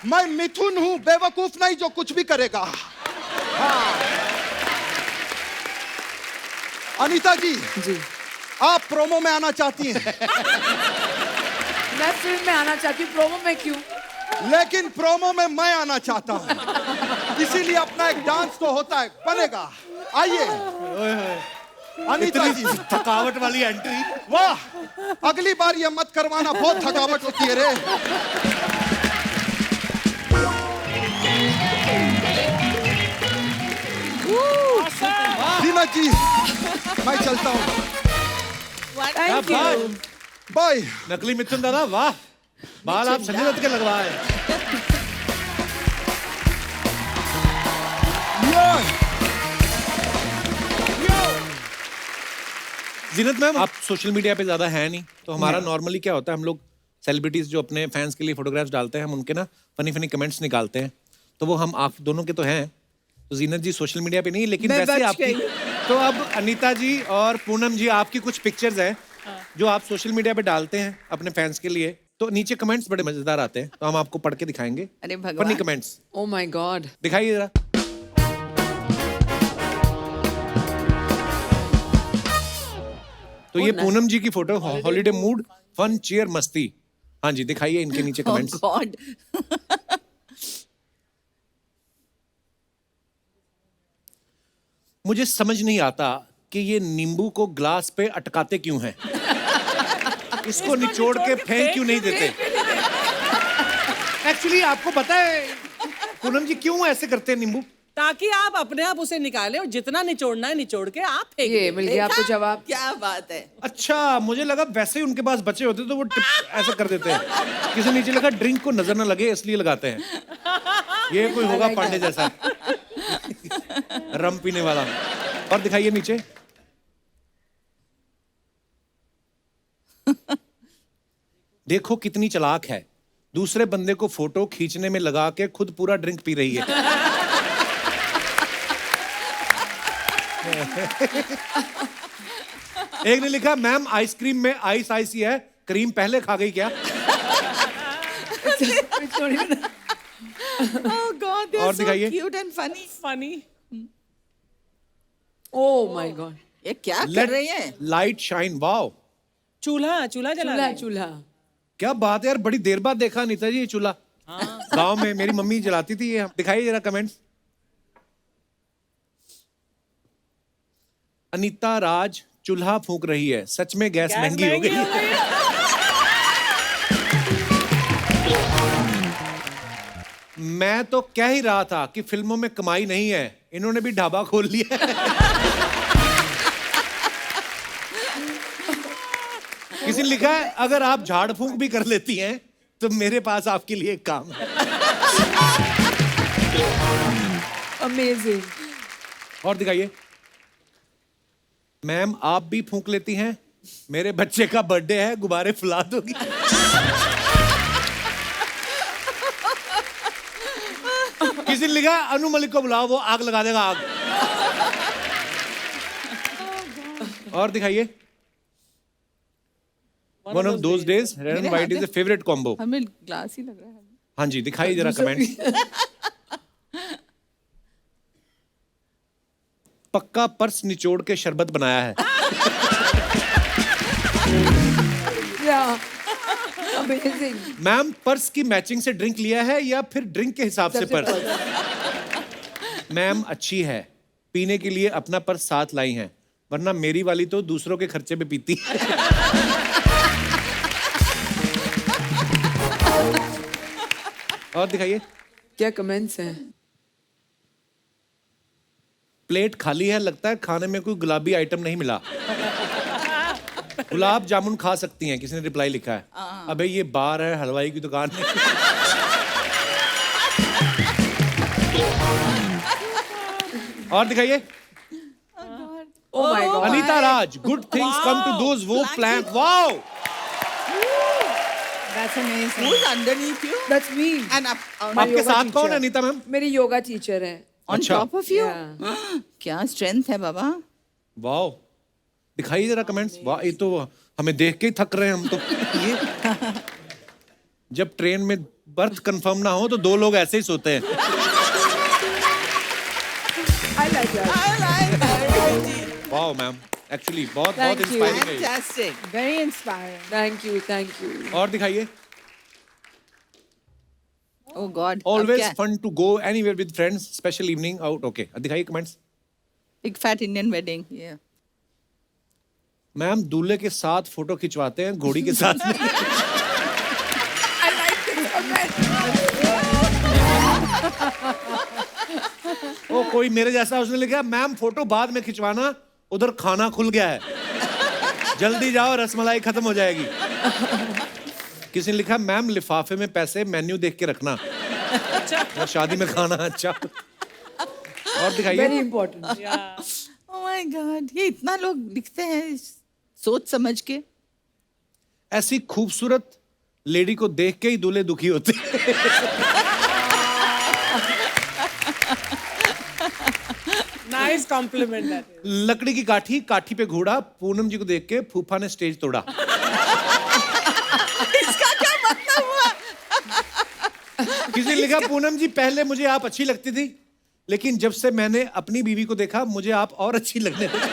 मैं मिथुन हूं, बेवकूफ नहीं जो कुछ भी करेगा। हाँ। अनीता जी,
जी,
आप प्रोमो में आना चाहती हैं,
मैं फिल्म में आना चाहती हूँ, प्रोमो में क्यों?
लेकिन प्रोमो में मैं आना चाहता हूं, इसीलिए अपना एक डांस तो होता है, बनेगा। आइए अनीता जी।
इतनी थकावट वाली एंट्री।
वाह, अगली बार ये मत करवाना, बहुत थकावट होती है रे। जीनत जी, मैं चलता हूँ।
Thank you.
बाय।
नकली मिथुन दादा, वाह, बाल आप संजय दत्त के लगवाए। जीनत मैम, आप सोशल मीडिया पे ज्यादा है नहीं, तो हमारा नॉर्मली क्या होता है, हम लोग सेलिब्रिटीज जो अपने फैंस के लिए फोटोग्राफ्स डालते हैं, हम उनके ना फनी फनी कमेंट्स निकालते हैं, तो वो हम आप दोनों के तो हैं, तो जीनत जी सोशल मीडिया पे नहीं, लेकिन
मैं
वैसे
बच
आपकी
गई।
तो अब अनीता जी और पूनम जी, आपकी कुछ पिक्चर्स हैं जो आप सोशल मीडिया पे डालते हैं अपने फैंस के लिए, तो नीचे कमेंट्स बड़े मजेदार आते हैं, तो हम आपको पढ़ के दिखाएंगे।
अरे भगवान।
Funny comments
Oh my God.
दिखाइए जरा। तो ये पूनम जी की photo, holiday mood, fun, cheer, मस्ती। हाँ जी, दिखाइए इनके नीचे
Oh
कमेंट्स।
God.
मुझे समझ नहीं आता कि ये नींबू को ग्लास पे अटकाते क्यों हैं। इसको निचोड़ के फेंक क्यों नहीं देते। एक्चुअली आपको पता है पूनम जी क्यों ऐसे करते हैं नींबू?
ताकि आप अपने आप उसे निकालें और जितना निचोड़ना है निचोड़ के आप फेंक
ये
दें।
मिल गया आपको
देखा?
जवाब।
क्या बात है।
अच्छा, मुझे लगा वैसे ही उनके पास बचे होते तो वो टिप ऐसा कर देते हैं। किसी नीचे लगा ड्रिंक को नजर ना लगे इसलिए लगाते हैं। ये कोई होगा पांडे जैसा रम पीने वाला। और दिखाइए नीचे। देखो कितनी चालाक है, दूसरे बंदे को फोटो खींचने में लगा के खुद पूरा ड्रिंक पी रही है। एक ने लिखा, मैम आइसक्रीम में आइस आइस ही है, क्रीम पहले खा गई क्या?
Oh God, they
और
are so
दिखाइए।
cute and funny.
Funny.
Oh my God.
ये क्या कर रही है?
लाइट शाइन, वाओ
चूल्हा चूल्हा जला
चूल्हा
रही है।
चूल्हा।
क्या बात है यार, बड़ी देर बाद देखा अनीता जी ये चूल्हा। गांव में मेरी मम्मी जलाती थी ये। दिखाइए जरा कमेंट्स। अनीता राज चूल्हा फूंक रही है, सच में गैस महंगी हो गई है। मैं तो कह ही रहा था कि फिल्मों में कमाई नहीं है, इन्होंने भी ढाबा खोल लिया है। किसी ने लिखा है, अगर आप झाड़ फूंक भी कर लेती हैं तो मेरे पास आपके लिए एक काम है।
Amazing.
और दिखाइए। मैम आप भी फूंक लेती हैं, मेरे बच्चे का बर्थडे है, गुब्बारे फुला दोगी? किसी ने लिखा, अनु मलिक को बुलाओ, वो आग लगा देगा आग। और दिखाइए। One of those days, red and white is a favorite combo.
हमें ग्लास ही लग रहा है।
हाँ जी, दिखाइए जरा कमेंट। पक्का पर्स निचोड़ के शरबत बनाया है।
Yeah. Amazing.
मैम पर्स की मैचिंग से ड्रिंक लिया है या फिर ड्रिंक के हिसाब से पर्स? मैम अच्छी है, पीने के लिए अपना पर्स साथ लाई हैं, वरना मेरी वाली तो दूसरों के खर्चे पे पीती है। और दिखाइए।
क्या कमेंट्स हैं?
प्लेट खाली है, लगता है खाने में कोई गुलाबी आइटम नहीं मिला। गुलाब जामुन खा सकती हैं, किसी ने रिप्लाई लिखा है। अबे ये बार है, हलवाई की दुकान नहीं। और दिखाइए।
Oh my God.
Anita Raj, good things come to those who plan. Wow,
That's amazing.
Who's underneath you?
That's me.
And up, on,
आपके
योगा
साथ कौन है
teacher.
अनीता मैम?
मेरी योगा टीचर है।
on
अच्छा।
top of you?
Yeah.
क्या स्ट्रेंथ है बाबा।
वाओ, दिखाइए जरा कमेंट्स। वाह, ये तो हमें देख के ही थक रहे हैं हम तो। ये जब ट्रेन में बर्थ कंफर्म ना हो तो दो लोग ऐसे ही सोते हैं।
I like that.
I like that.
Wow ma'am, actually बहुत
Thank you.
इंस्पायरिंग है ये।
Fantastic.
Very inspiring.
Thank you. Thank you.
और दिखाइए।
Oh God. अब
ऑलवेज
क्या?
Fun to go anywhere with friends, special evening out. Okay, दिखाइए comments.
Big fat Indian wedding. Yeah.
Ma'am दूल्हे के साथ फोटो खिंचवाते हैं, घोड़ी के साथ नहीं। ओ कोई मेरे जैसा, उसने लिखा, मैम फोटो बाद में खिंचवाना, उधर खाना खुल गया है, जल्दी जाओ रसमलाई खत्म हो जाएगी। किसी ने लिखा, मैम लिफाफे में पैसे मेन्यू देख के रखना, शादी में खाना। अच्छा, और दिखाइए।
Very important.
Oh my God, ये इतना लोग लिखते हैं सोच समझ के।
ऐसी खूबसूरत लेडी को देख के ही दूल्हे दुखी होते हैं।
Nice compliment that.
लकड़ी की काठी, काठी पे घोड़ा, पूनम जी को देख के फूफा ने स्टेज तोड़ा।
इसका क्या मतलब हुआ?
किसी ने लिखा, पूनम जी पहले मुझे आप अच्छी लगती थी, लेकिन जब से मैंने अपनी बीवी को देखा मुझे आप और अच्छी लगने लगी।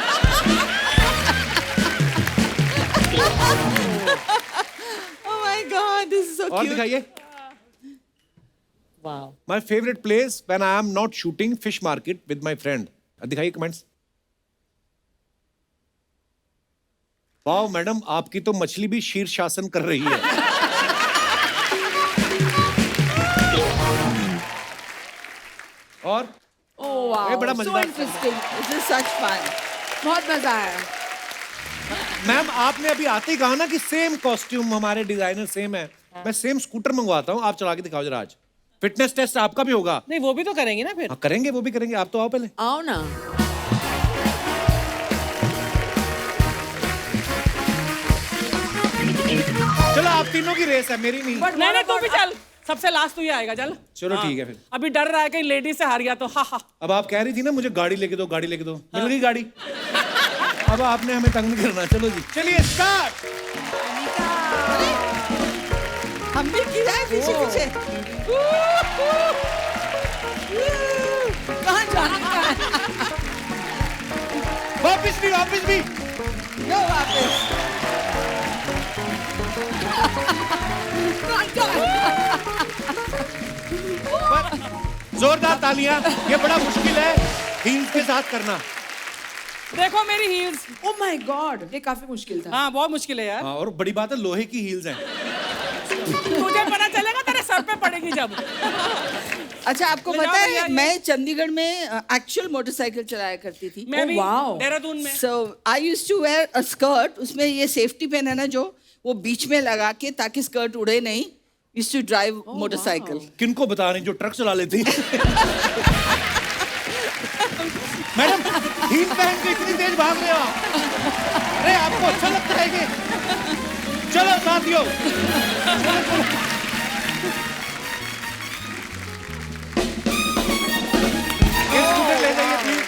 Oh my God, this is so
और
cute.
दिखाइए।
Wow.
My favorite place when I am not shooting fish market with my friend. दिखाइए कमेंट्स। वाह मैडम, आपकी तो मछली भी शीर्षासन कर रही है। और
Oh wow.
ये बड़ा
So
मजेदार।
interesting.
This is such fun.
बहुत मजा आया.
मैम आपने अभी आते ही कहा ना कि सेम कॉस्ट्यूम हमारे डिजाइनर सेम है। मैं सेम स्कूटर मंगवाता हूँ, आप चला के दिखाओ जरा आज। फिटनेस टेस्ट आपका भी होगा।
नहीं वो भी तो करेंगे ना फिर।
हाँ करेंगे, वो भी करेंगे। आप तो आओ पहले।
आओ ना.
चलो आप तीनों की रेस है, मेरी नहीं।
नहीं तू भी चल, सबसे लास्ट तू ही आएगा, चल।
चलो ठीक है फिर।
अभी डर रहा है कहीं लेडी से हार गया तो। हा हा।
अब आप कह रही थी ना मुझे गाड़ी लेके दो, गाड़ी लेके दो, मिल गई गाड़ी। अब आपने हमें तंग नहीं करना। चलो जी, चलिए स्टार्ट।
हम भी गिरा है पीछे पीछे। कहाँ जाना है?
वापिस भी, वापिस भी।
यो वापस।
जोरदार तालियां। ये बड़ा मुश्किल है हील्स के साथ करना।
देखो मेरी हील्स।
Oh my God. ये काफी मुश्किल था.
हाँ बहुत मुश्किल है यार।
हाँ, और बड़ी बात है लोहे की हील्स हैं।
तुझे पता चलेगा तेरे सर पे पड़ेगी जब।
अच्छा आपको
ले
पता
जाओ भैया
है
ये।
मैं चंडीगढ़ में एक्चुअल मोटरसाइकिल चलाया करती थी।
मैं भी
wow.
देहरादून में।
So I used to wear a skirt. उसमें ये सेफ्टी पिन है ना जो वो बीच में लगा के ताकि स्कर्ट उड़े नहीं. Used to drive motorcycle.
किनको बता रही जो ट्रक चला लेती। मैडम हील पहन के इतनी तेज भाग रहे हो आप? अरे आपको अच्छा लगता है कि? चलो साथियों। ये स्कूटर ले जाइए प्लीज।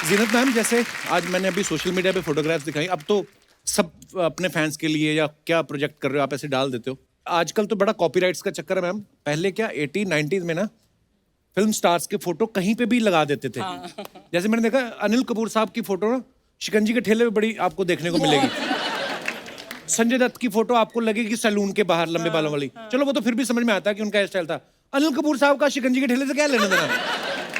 जीनत मैम, जैसे आज मैंने अभी सोशल मीडिया पे फोटोग्राफ्स दिखाई, अब तो सब अपने फैंस के लिए या क्या प्रोजेक्ट कर रहे हो आप ऐसे डाल देते हो। आजकल तो बड़ा कॉपीराइट्स का चक्कर है मैम। पहले क्या 80 90s में ना फिल्म स्टार्स के फोटो कहीं पे भी लगा देते थे। जैसे मैंने देखा अनिल कपूर साहब की फोटो ना शिकंजी के ठेले पे बड़ी आपको देखने को मिलेगी। संजय दत्त की फोटो आपको लगेगी सैलून के बाहर लंबे बालों वाली। चलो वो तो फिर भी समझ में आता है कि उनका हेयर स्टाइल था। अनिल कपूर साहब का शिकंजी के ठेले से क्या लेना देना।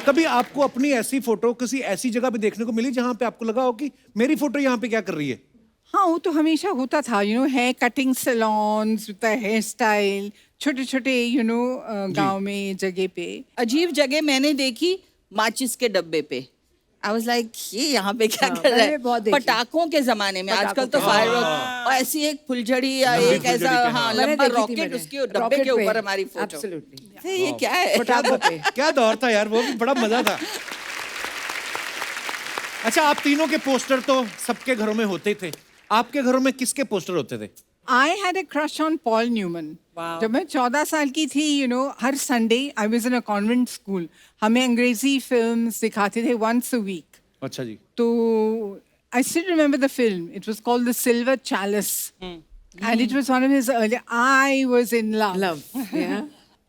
कभी आपको अपनी ऐसी फोटो किसी ऐसी जगह पे देखने को मिली जहां पे आपको लगा हो कि मेरी फोटो यहाँ पे क्या कर रही है?
हाँ वो तो हमेशा होता था, hair cutting salons, hair style, छोटे छोटे गांव में जगह पे।
अजीब जगह मैंने देखी माचिस के डब्बे पे। I was like ये यहाँ पे क्या कर रहा
मैंने
है?
बहुत देखी।
पटाखों के जमाने में आजकल तो फायरवर्क और ऐसी एक फुलझड़ी या
लंबी
एक ऐसा
फुलझड़ी के,
हाँ
मैंने
लंबा
देखी थी
रॉकेट
मैंने।
उसके डब्बे
Rocket
के ऊपर
पे।
हमारी फोटो।
Absolutely.
ये क्या है?
पटाखों पे.
क्या दौर था यार, वो भी बड़ा मजा था। अच्छा आप तीनों के पोस्टर तो सबके घरों में होते थे, आपके घरों में किसके पोस्टर होते थे?
I had a crush on Paul Newman.
Wow.
जब मैं 14 साल की थी, हर Sunday I was in a convent school. हमें अंग्रेजी फिल्म्स दिखाते थे once a week.
अच्छा जी।
तो I still remember the film. It was called The Silver Chalice. And it was one of his early. I was in love.
Love. Yeah.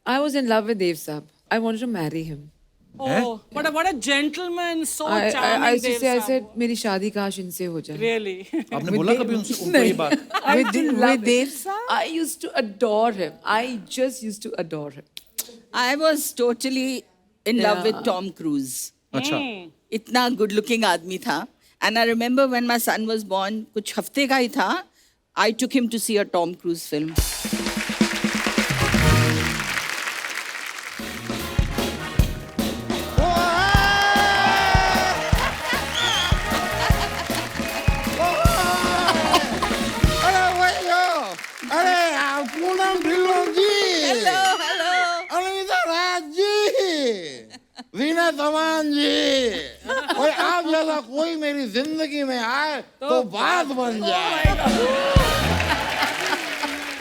I was in love with Dev Saab. I wanted to marry him.
Oh, what a gentleman, so
I
charming.
used to
Dev
say, I
Saab.
said, मेरी शादी काश इनसे हो जाए.
Really?
आपने बोला कभी उनसे उनको ये बात?
With Dev Saab?
I used to adore him. I just used to adore him.
I was totally in love with Tom Cruise.
अच्छा।
इतना गुड लुकिंग आदमी था. And I remember when my son was born, कुछ हफ्ते का ही था, I took him to see a Tom Cruise film.
Poonam Dhillon ji,
Hello, hello.
Anita Raj ji, Reena
तमान जी, कोई आप जैसा कोई मेरी जिंदगी में आए तो बात बन जाए,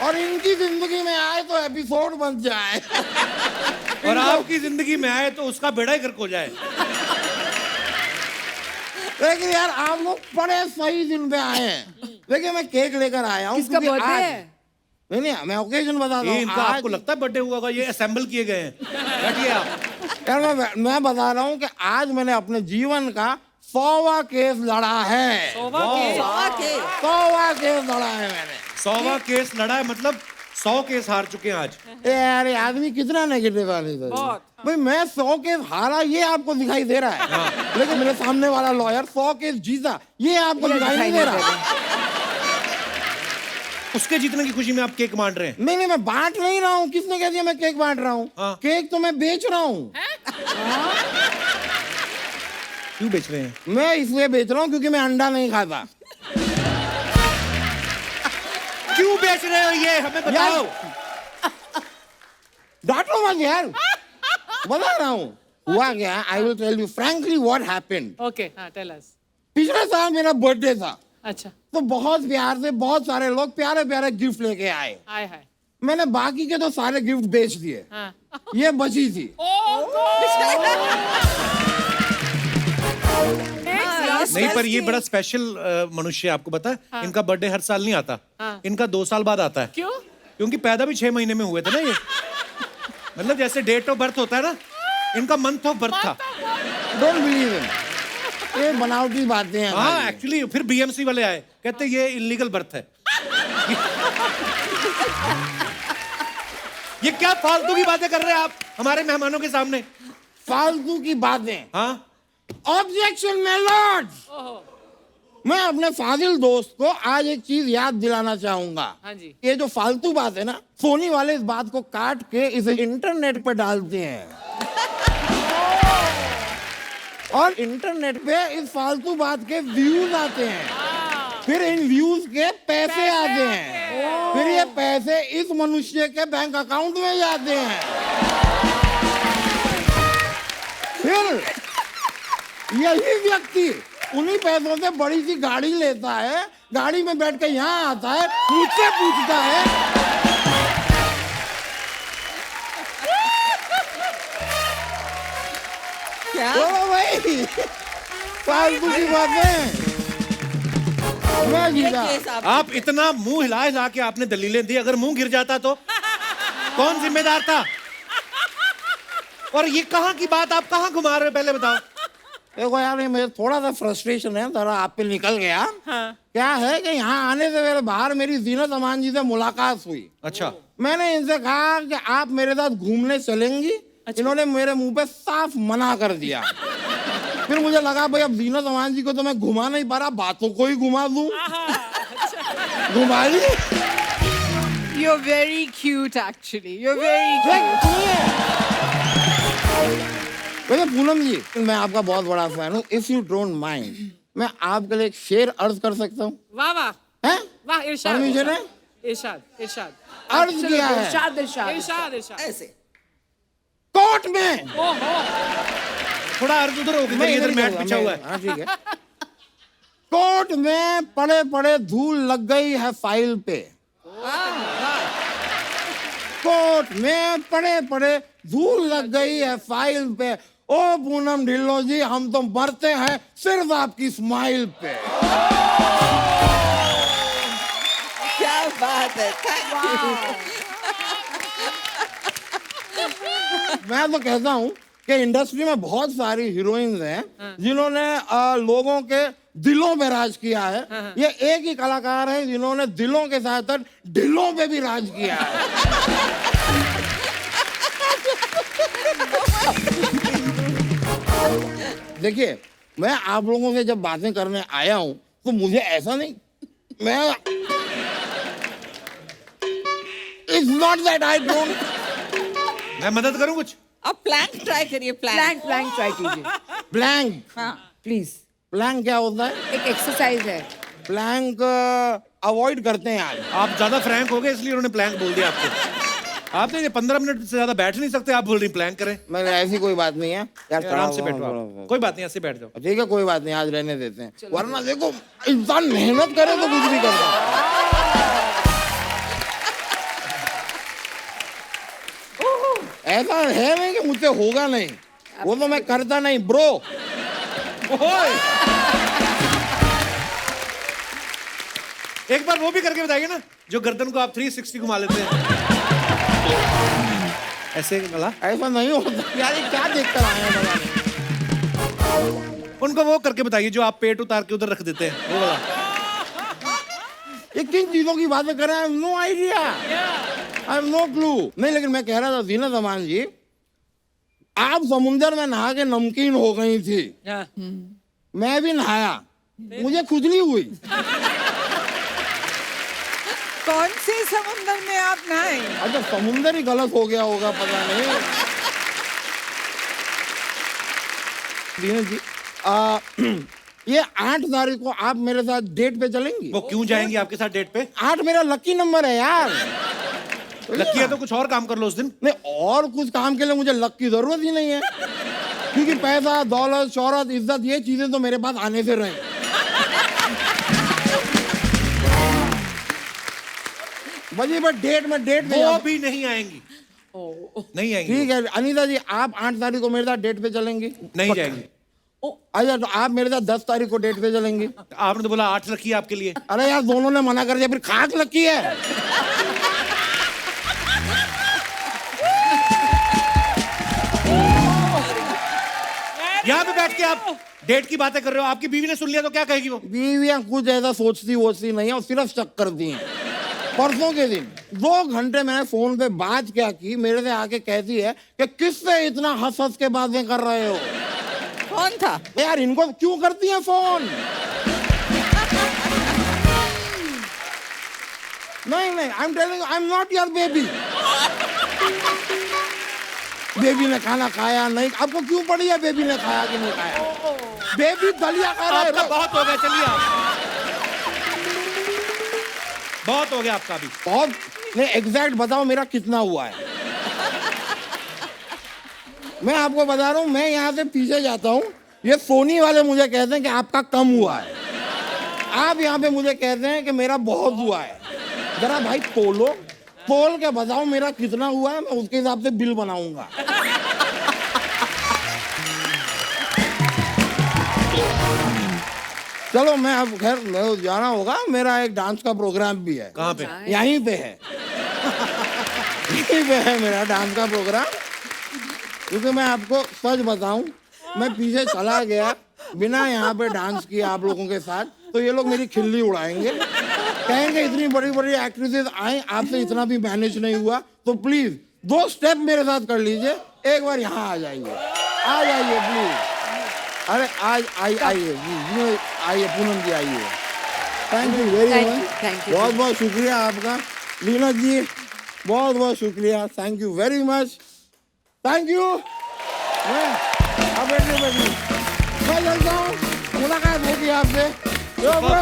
और इनकी जिंदगी में आए तो एपिसोड बन जाए,
और आपकी जिंदगी में आए तो उसका बेड़ा ही गर्क हो जाए।
लेकिन यार आप लोग बड़े सही दिन पे आए हैं। देखिए मैं केक लेकर आया हूँ।
किसका
क्योंकि
birthday
आज-
है?
नहीं, मैं ओकेजन बताता
ये
हूँ।
इनका
आज-
आपको लगता है बर्थडे हुआ होगा? ये असेंबल किए गए हैं। बैठिए आप।
यार मैं बता रहा हूँ कि आज मैंने अपने जीवन का 100वां केस लड़ा है।
100 के
100वां केस लड़ा है मैंने।
100वां केस लड़ा है, मतलब 100 केस हार चुके हैं आज।
यार ये आदमी कितना नेगेटिव आदमी था। भाई मैं 100 केस हारा ये आपको दिखाई दे रहा है, लेकिन मेरे सामने वाला लॉयर 100 केस जीता ये आपको दिखाई नहीं दे रहा।
उसके जीतने की खुशी में आप केक बांट रहे हैं।
नहीं, मैं बांट नहीं रहा हूँ। किसने कह दिया मैं केक बांट रहा हूँ?
हाँ।
केक तो मैं बेच रहा हूँ।
क्यों बेच रहे हैं?
मैं इसलिए बेच रहा हूँ क्योंकि मैं अंडा नहीं खाता।
क्यों बेच रहे हो ये हमें बताओ।
डांटो मत यार, बता रहा हूँ हुआ क्या। I will tell you frankly what happened.
Okay, हाँ, टेल अस।
पिछले साल मेरा बर्थडे था,
अच्छा,
तो बहुत प्यार से बहुत सारे लोग प्यारे प्यारे गिफ्ट लेके आए।
हाय हाय।
मैंने बाकी के तो सारे गिफ्ट बेच दिए,
हाँ।
ये बची थी।
नहीं, पर ये बड़ा स्पेशल मनुष्य है, आपको पता है?
हाँ।
इनका बर्थडे हर साल नहीं आता।
हाँ।
इनका 2 साल बाद आता है।
क्यों?
क्योंकि पैदा भी 6 महीने में हुए थे ना ये। मतलब जैसे डेट ऑफ बर्थ होता है ना, इनका मंथ ऑफ बर्थ था।
डोंट बिलीव इन, ये बनावटी बातें हैं।
हाँ, एक्चुअली फिर बीएमसी वाले आए, कहते ये इलीगल बर्थ है। ये क्या फालतू की बातें कर रहे हैं आप हमारे मेहमानों के सामने?
फालतू की बातें।
हाँ,
ऑब्जेक्शन माय लॉर्ड। मैं अपने फाजिल दोस्त को आज एक चीज याद दिलाना चाहूंगा।
हाँ जी।
ये जो फालतू बात है ना, सोनी वाले इस बात को काट के इसे इंटरनेट पे डालते हैं, और इंटरनेट पे इस फालतू बात के व्यूज आते हैं, फिर इन व्यूज के पैसे आते हैं, फिर ये पैसे इस मनुष्य के बैंक अकाउंट में जाते हैं, फिर यही व्यक्ति उन्हीं पैसों से बड़ी सी गाड़ी लेता है, गाड़ी में बैठ के यहाँ आता है, मुझसे पूछता है
क्या?
ओ भाई फालतू की बातें। मैं
ये
जीता।
केस
आप इतना मुंह हिला हिला के आपने दलीलें दी, अगर मुंह गिर जाता तो कौन जिम्मेदार था? और ये कहाँ की बात आप कहाँ घुमा रहे हो, पहले बताओ।
देखो यार, ये मेरे थोड़ा सा फ्रस्ट्रेशन है, जरा आप पे निकल गया।
हाँ।
क्या है कि यहाँ आने से मेरे बाहर मेरी जीनत अमान जी से मुलाकात हुई।
अच्छा,
मैंने इनसे कहा कि आप मेरे साथ घूमने चलेंगी। इन्होंने मेरे मुंह पे साफ मना कर दिया। फिर मुझे लगा भाई अब जीनत अमान जी को तो मैं घुमा नहीं पा रहा, बातों को ही घुमा दूं। घुमा ली।
You're very cute, actually. You're very cute.
वैसे पूनम जी, मैं आपका बहुत बड़ा फैन हूँ। इफ यू डोंट माइंड, मैं आपके लिए एक शेर अर्ज कर सकता हूँ?
वाह वाह
हैं?
वाह, इरशाद
परमिशन है?
इरशाद इरशाद
अर्ज किया है
इरशाद इरशाद
इरशाद इरशाद।
ऐसे
कोर्ट में।
थोड़ा अर्ज उधर होकर
मैं
इधर
इधर
मैट
जाऊंगा,
बिछा हुआ है।
हाँ ठीक है। कोर्ट में पड़े पड़े धूल लग गई है फाइल पे। कोर्ट में पड़े पड़े धूल लग गई है फाइल पे। ओ पूनम ढिल्लो जी, हम तो मरते हैं सिर्फ आपकी स्माइल पे।
क्या बात है, थैंक यू।
मैं तो कहता हूँ कि इंडस्ट्री में बहुत सारी हीरोइंस हैं जिन्होंने लोगों के दिलों पे राज किया है। ये एक ही कलाकार है जिन्होंने दिलों के साथ साथ ढिलों पे भी राज किया है। देखिए, मैं आप लोगों से जब बातें करने आया हूँ तो मुझे ऐसा नहीं, मैं it's not that I don't.
मैं मदद करूं कुछ?
अब प्लैंक ट्राई करिए,
प्लैंक प्लैंक ट्राई कीजिए
प्लैंक।
हाँ,
प्लीज।
प्लैंक क्या होता है?
एक एक्सरसाइज है।
प्लैंक अवॉइड करते हैं आज।
आप ज्यादा फ्रैंक हो गए इसलिए उन्होंने प्लैंक बोल दिया आपको। आप तो ये 15 मिनट से ज्यादा बैठ नहीं सकते, आप बोल रही प्लान करें।
मैंने ऐसी कोई बात नहीं है यार,
आराम से बैठो आप। कोई बात नहीं, ऐसे बैठ जाओ।
ठीक है, कोई बात नहीं, आज रहने देते हैं, वरना देखो इंसान मेहनत करे तो कुछ भी कर सकता है। ऐसा है नहीं कि मुझसे होगा नहीं, वो तो मैं करता नहीं ब्रो।
एक बार वो भी करके बताइए ना, जो गर्दन को आप 360 घुमा लेते हैं ऐसे वाला।
ऐसा नहीं होता यार, ये क्या देख कर आए हैं पता नहीं।
उनको वो करके बताइए जो आप पेट उतार के उधर रख देते हैं, वो वाला।
ये किन चीजों की बातें कर रहे हैं? No idea, I have no clue. नहीं, लेकिन मैं कह रहा था जीनत अमान जी, आप समुंदर में नहा के नमकीन हो गई थी, मैं भी नहाया, मुझे खुजली हुई।
कौन से समुंदर में आप नहाए?
अच्छा, समुंदर ही गलत हो गया होगा, पता नहीं। जीनत जी, ये 8 तारीख को आप मेरे साथ डेट पे चलेंगी?
वो क्यों जाएंगी आपके साथ डेट पे?
8 मेरा लकी नंबर है यार।
लकी है तो कुछ और काम कर लो उस दिन।
नहीं, और कुछ काम के लिए मुझे लक की जरूरत ही नहीं है, क्योंकि पैसा, दौलत, शोहरत, इज्जत, ये चीजें तो मेरे पास आने से रहे। बजी बट डेट में
वो भी नहीं आएंगी, नहीं आएंगी।
ठीक है अनीता जी, आप 8 तारीख को मेरे साथ डेट पे चलेंगी?
नहीं जाएंगी।
अच्छा, तो आप मेरे साथ 10 तारीख को डेट पे चलेंगी?
आपने तो बोला 8 रखी है आपके लिए।
अरे यार, दोनों ने मना कर दिया, फिर खाक लकी है।
यहाँ पे बैठ के आप डेट की बातें कर रहे हो, आपकी बीवी ने सुन लिया तो क्या कहेगी वो?
बीवियां कुछ ऐसा सोचती वोचती नहीं है, और सिर्फ शक करती हैं। परसों के दिन 2 घंटे मैंने फोन पे बात क्या की, मेरे से आके कहती है कि किससे इतना हंस हंस के बातें कर रहे हो।
कौन था?
यार, इनको क्यों करती है फोन? नहीं, I am telling, I am not your baby. Baby ने खाना खाया नहीं, आपको क्यों पड़ी है बेबी ने खाया कि नहीं खाया? बेबी दलिया खा रहा है।
आपका बहुत हो गया, चलिए आप। बहुत हो गया आपका भी।
बहुत नहीं, एग्जैक्ट बताओ मेरा कितना हुआ है? मैं आपको बता रहा हूँ, मैं यहाँ से पीछे जाता हूँ, ये सोनी वाले मुझे कहते हैं कि आपका कम हुआ है, आप यहाँ पे मुझे कहते हैं कि मेरा बहुत हुआ है। जरा भाई तोल के बताओ मेरा कितना हुआ है, मैं उसके हिसाब से बिल बनाऊंगा। चलो, मैं अब खैर मैं जाना होगा, मेरा एक डांस का प्रोग्राम भी है।
कहाँ पे?
यहीं पे है। यहीं पे है मेरा डांस का प्रोग्राम। क्योंकि मैं आपको सच बताऊं, मैं पीछे चला गया बिना यहाँ पे डांस किए आप लोगों के साथ, तो ये लोग मेरी खिल्ली उड़ाएंगे, कहेंगे इतनी बड़ी बड़ी एक्ट्रेसेस आई, आपसे इतना भी मैनेज नहीं हुआ, तो प्लीज 2 स्टेप मेरे साथ कर लीजिए, एक बार यहाँ आ जाइए प्लीज। अरे आज आइए पूनम जी, आइए। थैंक यू वेरी मच, बहुत बहुत शुक्रिया आपका। लीना जी, बहुत बहुत शुक्रिया, thank you very much, thank you. मैं चलता हूँ, मुलाकात होगी आपसे। Yo, bro.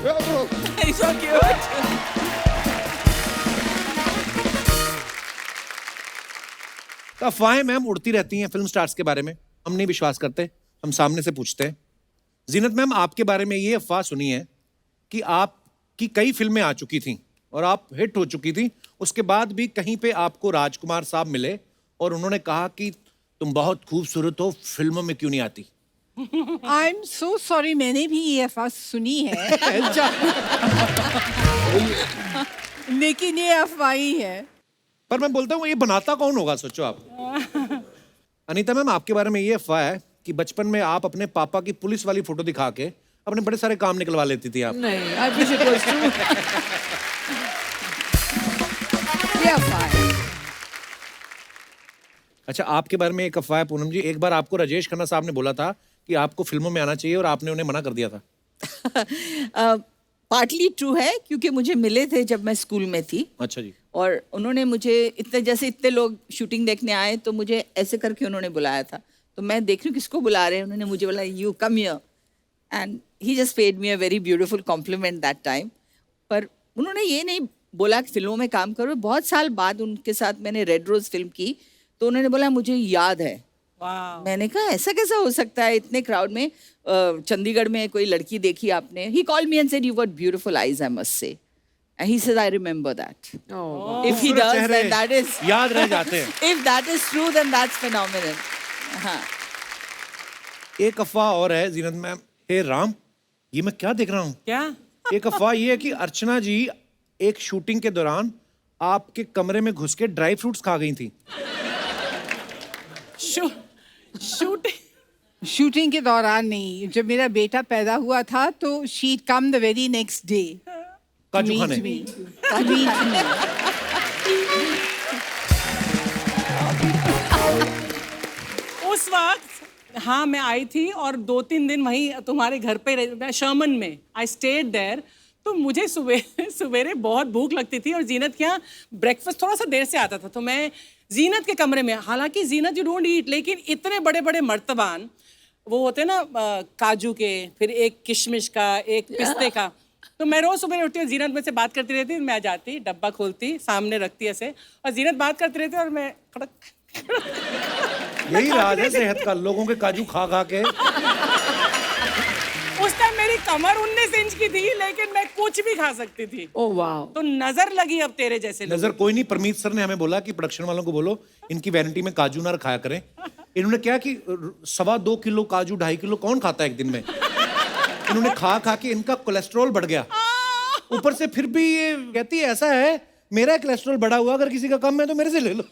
Yo, bro.
He's so cute.
अफवाहें मैम उड़ती रहती हैं फिल्म स्टार्स के बारे में, हम नहीं विश्वास करते, हम सामने से पूछते हैं। जीनत मैम, आपके बारे में ये अफवाह सुनी है कि आपकी कई फिल्में आ चुकी थीं और आप हिट हो चुकी थी, उसके बाद भी कहीं पे आपको राजकुमार साहब मिले और उन्होंने कहा कि तुम बहुत खूबसूरत हो, फिल्मों में क्यों नहीं आती?
आई एम सो सॉरी, मैंने भी ये अफवाह सुनी है। लेकिन ये अफवाह ही है।
पर मैं बोलता हूँ, ये बनाता कौन होगा, सोचो आप। अनीता मैम, आपके बारे में ये अफवाह है कि बचपन में आप अपने पापा की पुलिस वाली फोटो दिखा के अपने बड़े सारे काम निकलवा लेती थी आप।
नहीं, I wish it was true. ये अफवाह है।
अच्छा, आपके बारे में एक अफवाह है पूनम जी, एक बार आपको राजेश खन्ना साहब ने बोला था कि आपको फिल्मों में आना चाहिए और आपने उन्हें मना कर दिया था।
पार्टली ट्रू है, क्योंकि मुझे मिले थे जब मैं स्कूल में थी।
अच्छा जी।
और उन्होंने मुझे इतने लोग शूटिंग देखने आए, तो मुझे ऐसे करके उन्होंने बुलाया था, तो मैं देख रही हूँ किसको बुला रहे हैं, उन्होंने मुझे बोला you come here, and he just paid me a very beautiful compliment that time. पर उन्होंने ये नहीं बोला कि फिल्मों में काम करो। बहुत साल बाद उनके साथ मैंने रेड रोज फिल्म की, तो उन्होंने बोला मुझे याद है। मैंने कहा ऐसा कैसा हो सकता है इतने क्राउड में, चंडीगढ़ में कोई लड़की देखी आपने? He called me and said you got beautiful eyes, I must say. And he said, I remember that. If he does, then that is
याद रह जाते हैं।
If that is true, then that's phenomenal. हाँ।
एक अफवाह और है जीनत मैम, हे राम, ये मैं क्या देख रहा हूँ?
क्या?
एक अफवाह ये है कि अर्चना जी एक शूटिंग के दौरान आपके कमरे में घुस के ड्राई फ्रूट्स खा गई थी।
शूटिंग के दौरान नहीं, जब मेरा बेटा पैदा हुआ था तो she come the very next day
काजू खाने।
उस वक्त हाँ मैं आई थी और 2-3 दिन वहीं तुम्हारे घर पे रही, शर्मन में। I stayed there. तो मुझे सवेरे बहुत भूख लगती थी और जीनत के यहाँ ब्रेकफास्ट थोड़ा सा देर से आता था, तो मैं जीनत के कमरे में, हालांकि जीनत यू डोंट ईट, लेकिन इतने बड़े बड़े मर्तबान वो होते हैं ना काजू के, फिर एक किशमिश का, एक पिस्ते का, तो मैं रोज सुबह उठती हूँ, जीनत में से बात करती रहती, मैं आ जाती, डब्बा खोलती, सामने रखती ऐसे, और जीनत बात करती रहती और मैं
यही राज है सेहत का, लोगों के काजू खा खा के।
उस टाइम मेरी कमर 19 इंच की थी, लेकिन मैं कुछ भी खा सकती थी।
ओह वाह।
तो नजर लगी अब तेरे जैसे लोगों
नजर कोई नहीं, परमीत सर ने हमें बोला कि प्रोडक्शन वालों को बोलो इनकी वैनिटी में काजू ना रखाया करें। इन्होंने क्या कि 2.25 किलो काजू 2.5 किलो कौन खाता है एक दिन में? इन्होंने खा खा के इनका कोलेस्ट्रॉल बढ़ गया। ऊपर से फिर भी ये कहती है ऐसा है मेरा कोलेस्ट्रॉल बढ़ा हुआ, अगर किसी का कम है तो मेरे से ले लो।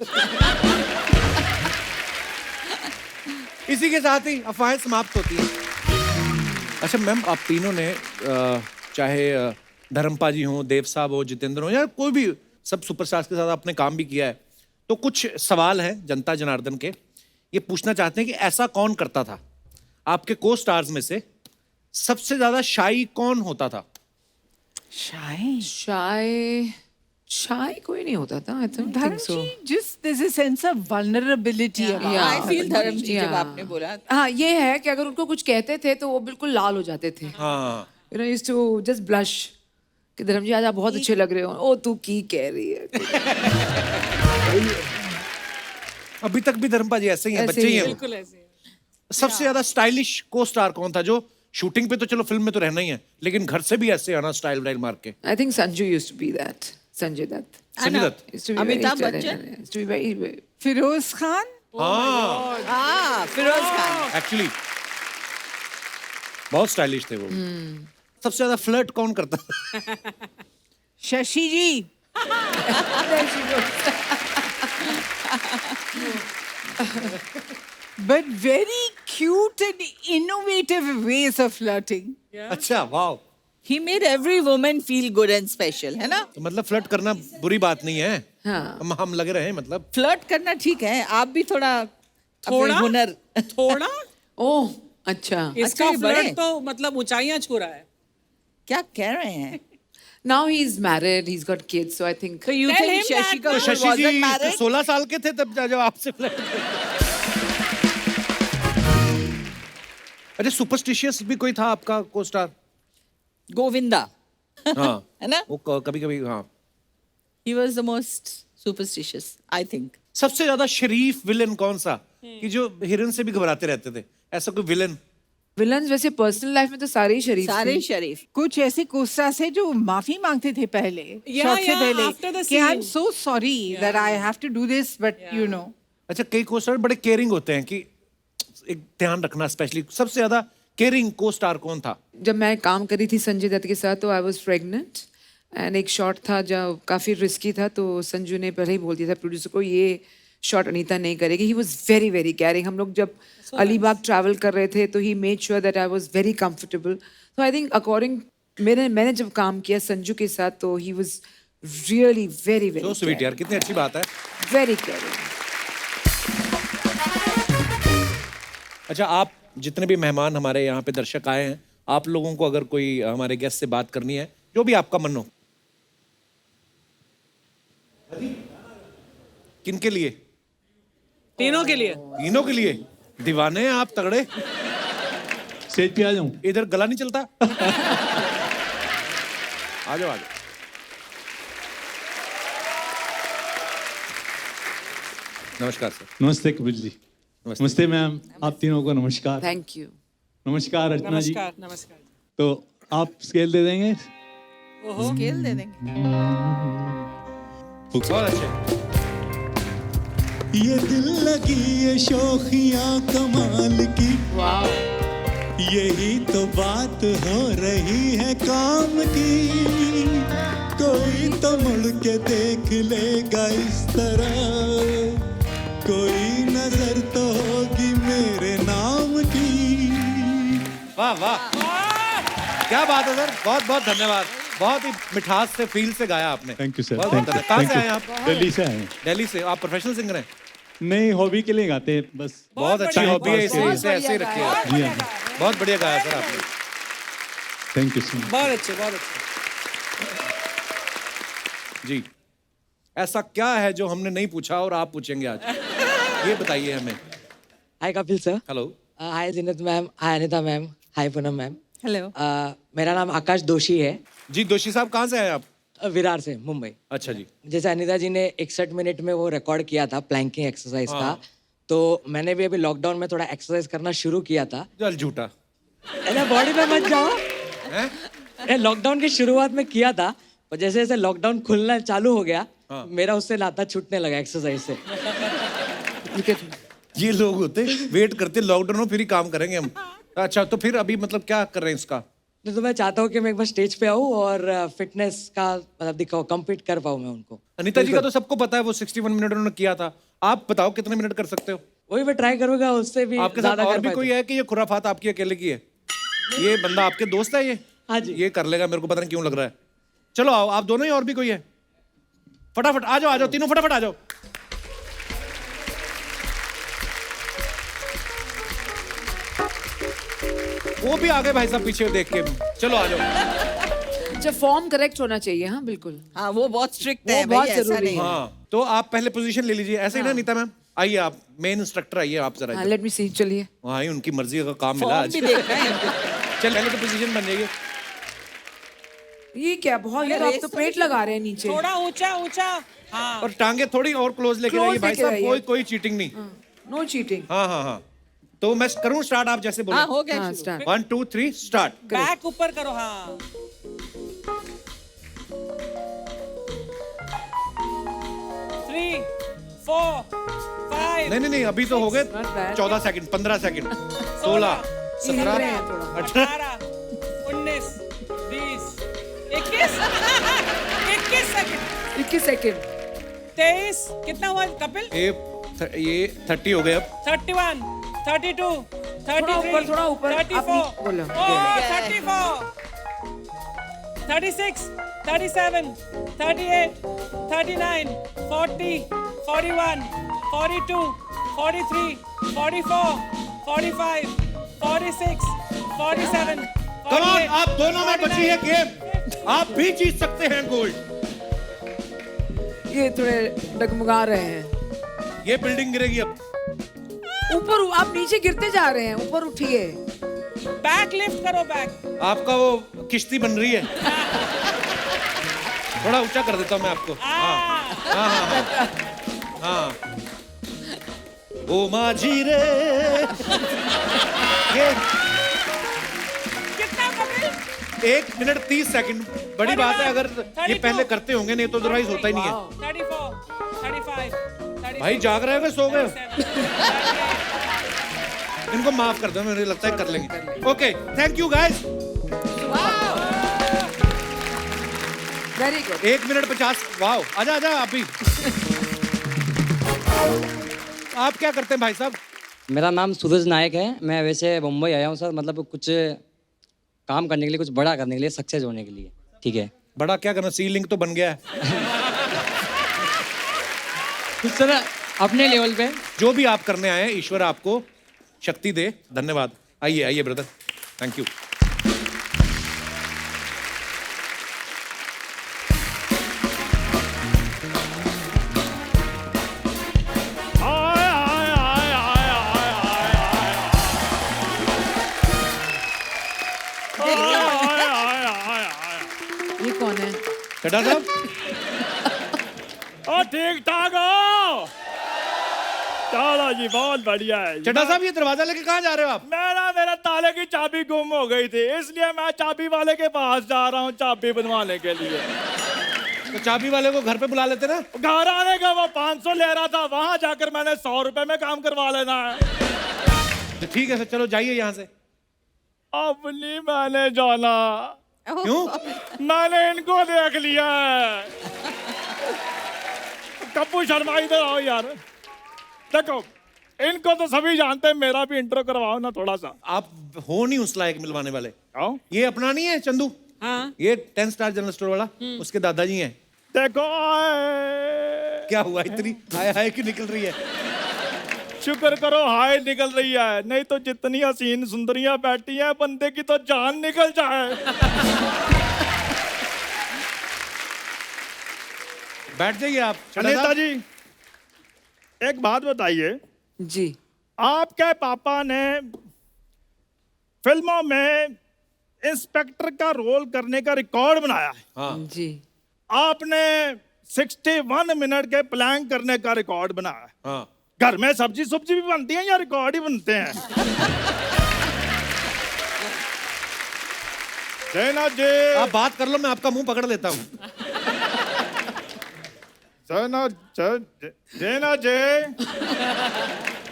इसी के साथ ही अफवाहें समाप्त होती हैं। अच्छा मैम, आप तीनों ने चाहे धर्मपा जी हो, देव साहब हो, जितेंद्र हो, या कोई भी, सब सुपरस्टार्स के साथ आपने काम भी किया है, तो कुछ सवाल हैं जनता जनार्दन के। ये पूछना चाहते हैं कि ऐसा कौन करता था आपके को स्टार्स में से सबसे ज्यादा शाई कौन होता था?
शाय कोई नहीं होता था। I don't think so.
Just there's a sense of vulnerability about
I feel धर्म जी जब आपने बोला,
हाँ ये है कि अगर उनको कुछ कहते थे तो वो बिल्कुल लाल हो जाते थे।
हाँ,
You know, used to just blush कि धर्म जी आज आप बहुत अच्छे लग रहे हो। ओ तू की कह रही है?
अभी तक भी धर्मपा जी ऐसे ही हैं,
ऐसे
बच्चे ही
ही
हैं।
हैं।
बिल्कुल ऐसे।
सबसे ज्यादा स्टाइलिश को स्टार कौन था, जो शूटिंग पे तो चलो फिल्म में तो रहना ही है, लेकिन घर से भी ऐसे आना स्टाइल वाइल मार के?
I think Sanju used to be that. Sanjay Dutt.
Sanjay Dutt.
Used to be very
Amitabh
stylish.
Bachchan?
Used to be very
Firoz Khan.
हाँ,
फिरोज खान।
एक्चुअली बहुत स्टाइलिश थे वो। सबसे ज्यादा फ्लर्ट कौन करता था?
शशि जी। But very cute and innovative ways of flirting.
अच्छा, वाह।
He made every woman feel good and special, है ना?
तो मतलब फ्लर्ट करना बुरी बात नहीं है।
हाँ।
हम लगे रहे मतलब।
फ्लर्ट करना ठीक है, आप भी थोड़ा
थोड़ा?
अपने हुनर
थोड़ा
ओह अच्छा।
इसका
ये बड़े।
फ्लर्ट तो मतलब ऊंचाइयां छू रहा है।
क्या कह रहे हैं?
Now he's married, he's got kids, so I think.
So you
Tell
think
him
Shashi
that-
तो
Kapoor
शशि जी
wasn't married?
16 साल के थे तब जब आपसे फ्लर्ट। अच्छा, सुपरस्टिशियस भी कोई था आपका को स्टार?
गोविंदा,
हाँ,
है ना?
वो कभी कभी, हाँ।
He was the most superstitious, I think.
सबसे ज्यादा शरीफ विलन कौन सा, कि जो हीरोइन से भी घबराते रहते थे? ऐसा कोई विलन?
Villains वैसे पर्सनल लाइफ में तो सारे ही शरीफ
सारे
थे।
शरीफ।
कुछ ऐसे कोस्टार्स है जो माफी मांगते थे पहले,
Yeah,
शॉट से
yeah,
पहले,
after the
कि I am
scene.
So sorry that I have to do this, but you know.
अच्छा, कई को स्टार बड़े केयरिंग होते हैं कि एक ध्यान रखना, स्पेशली सबसे ज्यादा केयरिंग को स्टार कौन था?
जब मैं काम करी थी संजय दत्त के साथ तो आई वाज प्रेग्नेंट एंड एक शॉट था जो काफ़ी रिस्की था, तो संजू ने पहले ही बोल दिया था प्रोड्यूसर को ये शॉट अनीता नहीं करेगी। He was very very caring. हम लोग जब अलीबाग ट्रैवल कर रहे थे तो he made sure that I was very comfortable. तो आई थिंक अकॉर्डिंग मैंने जब काम किया संजू के साथ तो ही वाज रियली वेरी
तो
वेरी
स्वीट यार, कितनी अच्छी बात है।
Very caring.
अच्छा, आप जितने भी मेहमान हमारे यहाँ पे दर्शक आए हैं, आप लोगों को अगर कोई हमारे गेस्ट से बात करनी है, जो भी आपका मन हो। किनके लिए?
तीनों के लिए।
तीनों के लिए। दीवाने हैं आप तगड़े।
स्टेज पे आ जाऊं?
इधर गला नहीं चलता। आ जाओ आ जाओ। नमस्कार सर।
नमस्ते कपिल जी।
नमस्ते।
नमस्ते मैम, आप तीनों को नमस्कार।
Thank you.
नमस्कार अर्चना जी।
नमस्कार नमस्कार।
तो आप स्केल दे देंगे?
स्केल दे देंगे।
बहुत अच्छे।
ये दिल लगी ये शोखियाँ कमाल की, यही तो बात हो रही है काम की। कोई तो मुड़ के देख लेगा इस तरह, कोई नजर तो होगी मेरे नाम की।
वाह वाह, क्या बात है सर, बहुत बहुत धन्यवाद। बहुत ही मिठास से, फील से गाया आपने।
Thank you sir.
बहुत बहुत धन्यवाद। कहाँ से आए आप?
दिल्ली से आए हैं।
दिल्ली से। आप प्रोफेशनल सिंगर हैं?
नहीं, हॉबी के लिए गाते हैं बस।
बहुत अच्छी
बढ़िया।
हॉबी है, इसे ऐसे ही रखिए।
जी हाँ,
बहुत बढ़िया गाया सर आपने।
Thank you so much.
बहुत अच्छे बहुत अच्छे।
जी, ऐसा क्या है जो हमने नहीं पूछा और आप पूछेंगे आज? ये बताइए हमें।
हाय कपिल सर।
हेलो।
हाय जीनत मैम, हाय अनिता मैम, हाय पूनम मैम।
हेलो।
मेरा नाम आकाश दोषी है।
जी दोषी साहब, कहाँ से आए आप?
विरार से, मुंबई।
अच्छा जी।
जैसे अनिता जी ने 61 मिनट में वो रिकॉर्ड किया था प्लैंकिंग एक्सरसाइज का, तो मैंने भी अभी लॉकडाउन में थोड़ा एक्सरसाइज करना शुरू किया था।
चल झूठा।
अरे बॉडी पे मत जाओ।
हैं?
लॉकडाउन की शुरुआत में किया था, पर जैसे जैसे लॉकडाउन खुलना चालू हो गया, मेरा उससे नाता छूटने लगा एक्सरसाइज से।
ये लोग होते वेट करते लॉकडाउन हो फिर ही काम करेंगे हम। अच्छा, तो फिर अभी मतलब क्या कर रहे हैं इसका?
तो मैं चाहता हूँ कि मैं एक बार स्टेज पे आऊँ और फिटनेस का मतलब दिखाऊँ, कम्पीट कर पाऊँ मैं उनको।
अनिता जी का तो सबको पता है, वो 61 मिनट उन्होंने किया था। आप बताओ कितने मिनट कर सकते हो?
वही मैं ट्राई करूँगा, उससे भी
आपके साथ
ज्यादा
और
कर
भी
पाए
कोई
तो।
है कि ये खुराफात आपकी अकेले की है? ये बंदा आपके दोस्त है ये?
हाँ जी।
ये कर लेगा, मेरे को पता नहीं क्यों लग रहा है। चलो आओ, आप दोनों ही, और भी कोई है? फटाफट आ जाओ, तीनों फटाफट आ जाओ। वो भी आ गए भाई साहब पीछे देख के। चलो आ जाओ।
अच्छा, फॉर्म करेक्ट होना चाहिए। हाँ बिल्कुल।
हाँ वो बहुत स्ट्रिक्ट
वो
है
बहुत
भाई, ऐसा
जरूरी
नहीं
है।
है।
हाँ, तो आप पहले पोजीशन ले लीजिए। ऐसे ही ना नीता मैम? आइए आप, मेन इंस्ट्रक्टर आइए आप जरा।
हाँ, लेट मी सी, चलिए।
वहाँ ही उनकी मर्जी का काम मिला
फॉर्म
आज।
भी देख रहे हैं।
चल पहले तो पोजीशन बन जाइए।
ये क्या बहुत, ये तो आप तो पेट लगा रहे हैं नीचे।
थोड़ा ऊंचा ऊंचा। हाँ।
और टांगे थोड़ी और क्लोज लेके
Close
जाइए भाई
लेके
साहब।
जाइए।
कोई चीटिंग नहीं।
No cheating.
हाँ हाँ हाँ, तो मैं करूँ स्टार्ट? आप जैसे बोले।
हाँ हो गया
हाँ
शुरू।
स्टार्ट।
1 2 3 स्टार्ट।
बैक ऊपर करो। हाँ। 3 4 5
नहीं नहीं नहीं, अभी तो हो गए
Not bad.
14 सेकंड, 15 सेकंड, 16
हिल रहे हैं
17
थोड़ा।
18।
19 20 21 21 सेकंड
21 सेकंड।
23 कितना हुआ कपिल?
ये 30 हो गए अब।
31 32 33
थोड़ा ऊपर, आप
34
नहीं बोलो।
34 36 37 38 39 40 41 42 43 44 45 46 47
कम ऑन, आप दोनों में बची है गेम। आप भी जीत सकते हैं गोल्ड।
ये थोड़े डगमगा रहे हैं।
ये बिल्डिंग गिरेगी अब।
ऊपर, आप नीचे गिरते जा रहे हैं, ऊपर उठिए।
बैक लिफ्ट करो बैक।
आपका वो किश्ती बन रही है। थोड़ा ऊंचा कर देता हूँ मैं आपको। हाँ हाँ हाँ हाँ हाँ। ओ माझी रे। ये
कितना कपिल?
1 minute 30 second. बड़ी बात है अगर ये पहले करते होंगे, नहीं तो अदरवाइज होता ही नहीं है।
34 35 36
भाई जाग रहे हो, सो गए हो?
37
इनको माफ कर दो, मुझे लगता है कर लेंगे। Okay, thank you guys.
Very good.
1 minute 50। Wow, आजा आजा आप भी। आप क्या करते हैं भाई साहब?
मेरा नाम सूरज नायक है। मैं वैसे मुंबई आया हूँ सर, मतलब कुछ काम करने के लिए, कुछ बड़ा करने के लिए, सक्सेस होने के लिए। ठीक है।
बड़ा क्या करना, सीलिंग तो बन गया है।
कुछ सर अपने लेवल पे।
जो भी आप करने आए हैं, ईश्वर आपको शक्ति दे। धन्यवाद। आइए आइए ब्रदर, थैंक यू।
ये कौन है?
चड्ढा साहब।
ठीक ठाक हो?
चलो जी बहुत बढ़िया है।
चड्ढा साहब, ये दरवाजा लेके कहाँ जा रहे हो आप?
मेरा ताले की चाबी गुम हो गई थी, इसलिए मैं चाबी वाले के पास जा रहा हूँ चाबी बनवाने के लिए।
तो चाबी वाले को घर पे बुला लेते ना।
घर आने का वो 500 ले रहा था, वहां जाकर मैंने 100 रुपए में काम करवा लेना है।
तो ठीक है सर, चलो जाइए यहाँ से।
अब नहीं मैंने जाना।
क्यों?
मैंने इनको देख लिया है। कप्पू शर्मा इधर आओ यार। देखो इनको तो सभी जानते हैं, मेरा भी इंट्रो करवाओ ना थोड़ा सा।
आप हो नहीं उस लायक मिलवाने वाले।
आओ।
ये अपना नहीं है चंदू?
हाँ।
ये 10 स्टार जनरल स्टोर वाला, उसके दादाजी हैं।
देखो
क्या हुआ, इतनी हाय हाय की निकल रही है?
शुक्र करो हाय निकल रही है, नहीं तो जितनी हसीन सुंदरियां बैठी हैं बंदे की तो जान निकल जाए।
बैठ जाइए आप।
अनीता जी एक बात बताइए
जी।
आपके पापा ने फिल्मों में इंस्पेक्टर का रोल करने का रिकॉर्ड बनाया है।
हाँ।
जी।
आपने 61 मिनट के प्लान करने का रिकॉर्ड बनाया है।
हाँ।
घर में सब्जी सुब्जी भी बनती है या रिकॉर्ड ही बनते हैं? जैना जी
आप बात कर लो, मैं आपका मुंह पकड़ लेता हूँ।
जैना जी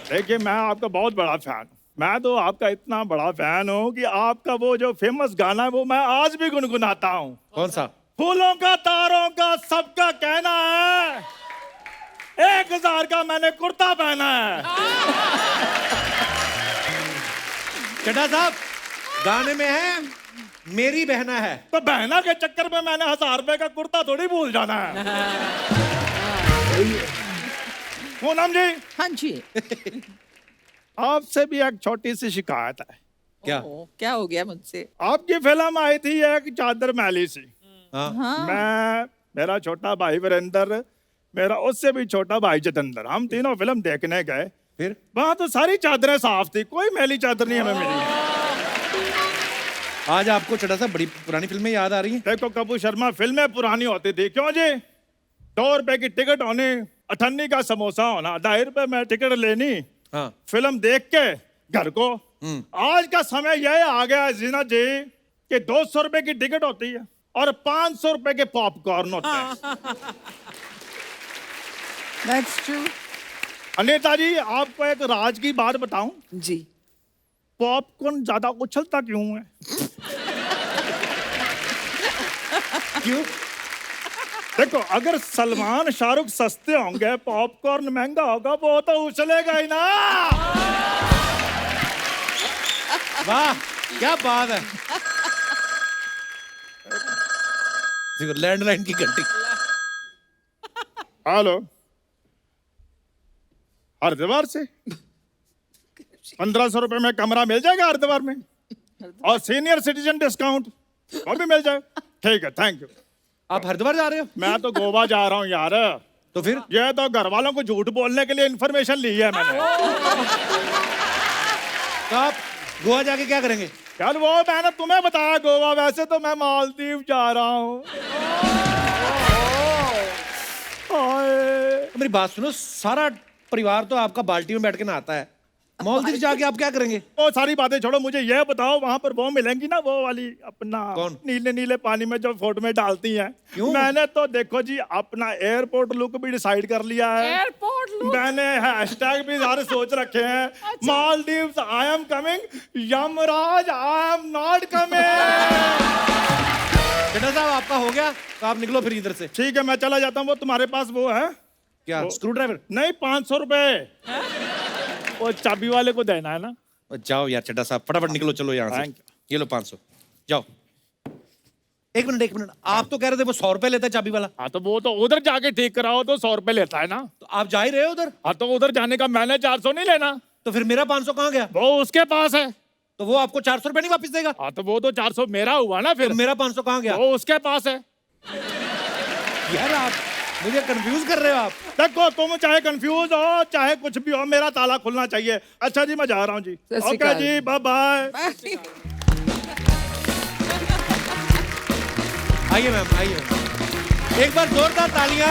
देखिए, मैं आपका बहुत बड़ा फैन हूँ। मैं तो आपका इतना बड़ा फैन हूँ कि आपका वो जो फेमस गाना है वो मैं आज भी गुनगुनाता हूँ।
कौन सा?
फूलों का तारों का सबका कहना है, 1000 का मैंने कुर्ता पहना है।
चड्ढा साहब, गाने में है मेरी बहना है।
तो बहना के चक्कर में मैंने 1000 रुपए का कुर्ता थोड़ी भूल जाना है। पूनम जी।
हाँ जी।
आपसे भी एक छोटी सी शिकायत है।
क्या हो गया मुझसे?
आपकी फिल्म आई थी एक चादर मैली सी।
हाँ।
मैं, मेरा छोटा भाई वीरेंद्र, मेरा उससे भी छोटा भाई जितेंद्र, हम तीनों फिल्म देखने गए।
फिर
वहां तो सारी चादरें साफ थी, कोई मैली चादर नहीं हमें मिली।
आज आपको चड्ढा साहब बड़ी पुरानी फिल्में याद आ रही हैं?
देखो कपूर शर्मा, फिल्में पुरानी होती थी। क्यों जी? 2 रुपए की टिकट होनी, 98 का समोसा होना, 2.5 रुपए में टिकट लेनी,
हाँ।
फिल्म देख के घर को। आज का समय यह आ गया है जीना जी कि 200 रुपए की टिकट होती है और 500 रुपए के पॉपकॉर्न होते हैं।
That's true.
अनीता जी आपको एक राज की बात बताऊं?
जी।
पॉपकॉर्न ज्यादा उछलता क्यों है?
क्यों?
देखो अगर सलमान शाहरुख सस्ते होंगे, पॉपकॉर्न महंगा होगा, वो तो उछलेगा ही ना।
वाह क्या बात है। देखो लैंडलाइन की घंटी।
हेलो, हरिद्वार से 1500 रुपए में कमरा मिल जाएगा हरिद्वार में, और सीनियर सिटीजन डिस्काउंट वो भी मिल जाएगा। ठीक है, थैंक यू।
आप हरिद्वार जा रहे हो?
मैं तो गोवा जा रहा हूँ यार।
तो फिर
ये तो घर वालों को झूठ बोलने के लिए इन्फॉर्मेशन ली है मैंने।
तो आप गोवा जाके क्या करेंगे?
यार वो मैंने तुम्हें बताया गोवा, वैसे तो मैं मालदीव जा रहा हूँ।
मेरी बात सुनो, सारा परिवार तो आपका बाल्टी में बैठ के नहाता है, मालदीव जाके आप क्या करेंगे?
वो सारी बातें छोड़ो, मुझे ये बताओ वहां पर वो मिलेंगी ना, वो वाली अपना
कौन?
नीले नीले पानी में जो फोटो में डालती हैं।
क्यों?
मैंने तो देखो जी अपना एयरपोर्ट लुक भी डिसाइड कर लिया है।
Airport look?
मैंने हैशटैग भी सारे सोच रखे हैं। Maldives I am coming, Yamraj I am not coming.
Chaddha साहब आपका हो गया, तो आप निकलो फिर इधर से।
ठीक है, मैं चला जाता हूँ। वो तुम्हारे पास वो है
क्या? Screw driver?
नहीं, 500 रुपए वो चाबी वाले को देना है ना।
जाओ यार चड्ढा साहब, फटाफट निकलो, चलो यहाँ से।
Thank
ये लो 500, जाओ। एक मिनट, आप तो कह रहे थे वो 100 रुपए लेता है चाबी वाला।
हाँ तो वो तो उधर जाके ठीक कराओ तो 100 रुपए लेता है ना।
तो आप जा ही रहे हो उधर?
हाँ तो उधर जाने का मैंने 400 नहीं लेना।
तो फिर मेरा 500 कहाँ गया?
वो उसके पास है।
तो वो आपको 400 रुपए नहीं वापस देगा?
हाँ तो वो तो 400 मेरा हुआ ना। फिर
तो मेरा 500 कहाँ गया?
वो उसके पास है।
यार आप मुझे कंफ्यूज कर रहे हो। आप
देखो तुम चाहे कंफ्यूज हो चाहे कुछ भी हो, मेरा ताला खुलना चाहिए। अच्छा जी, मैं जा रहा हूँ जी। ओके जी, बाय बाय।
आइए मैम, आइए। एक बार जोरदार तालियां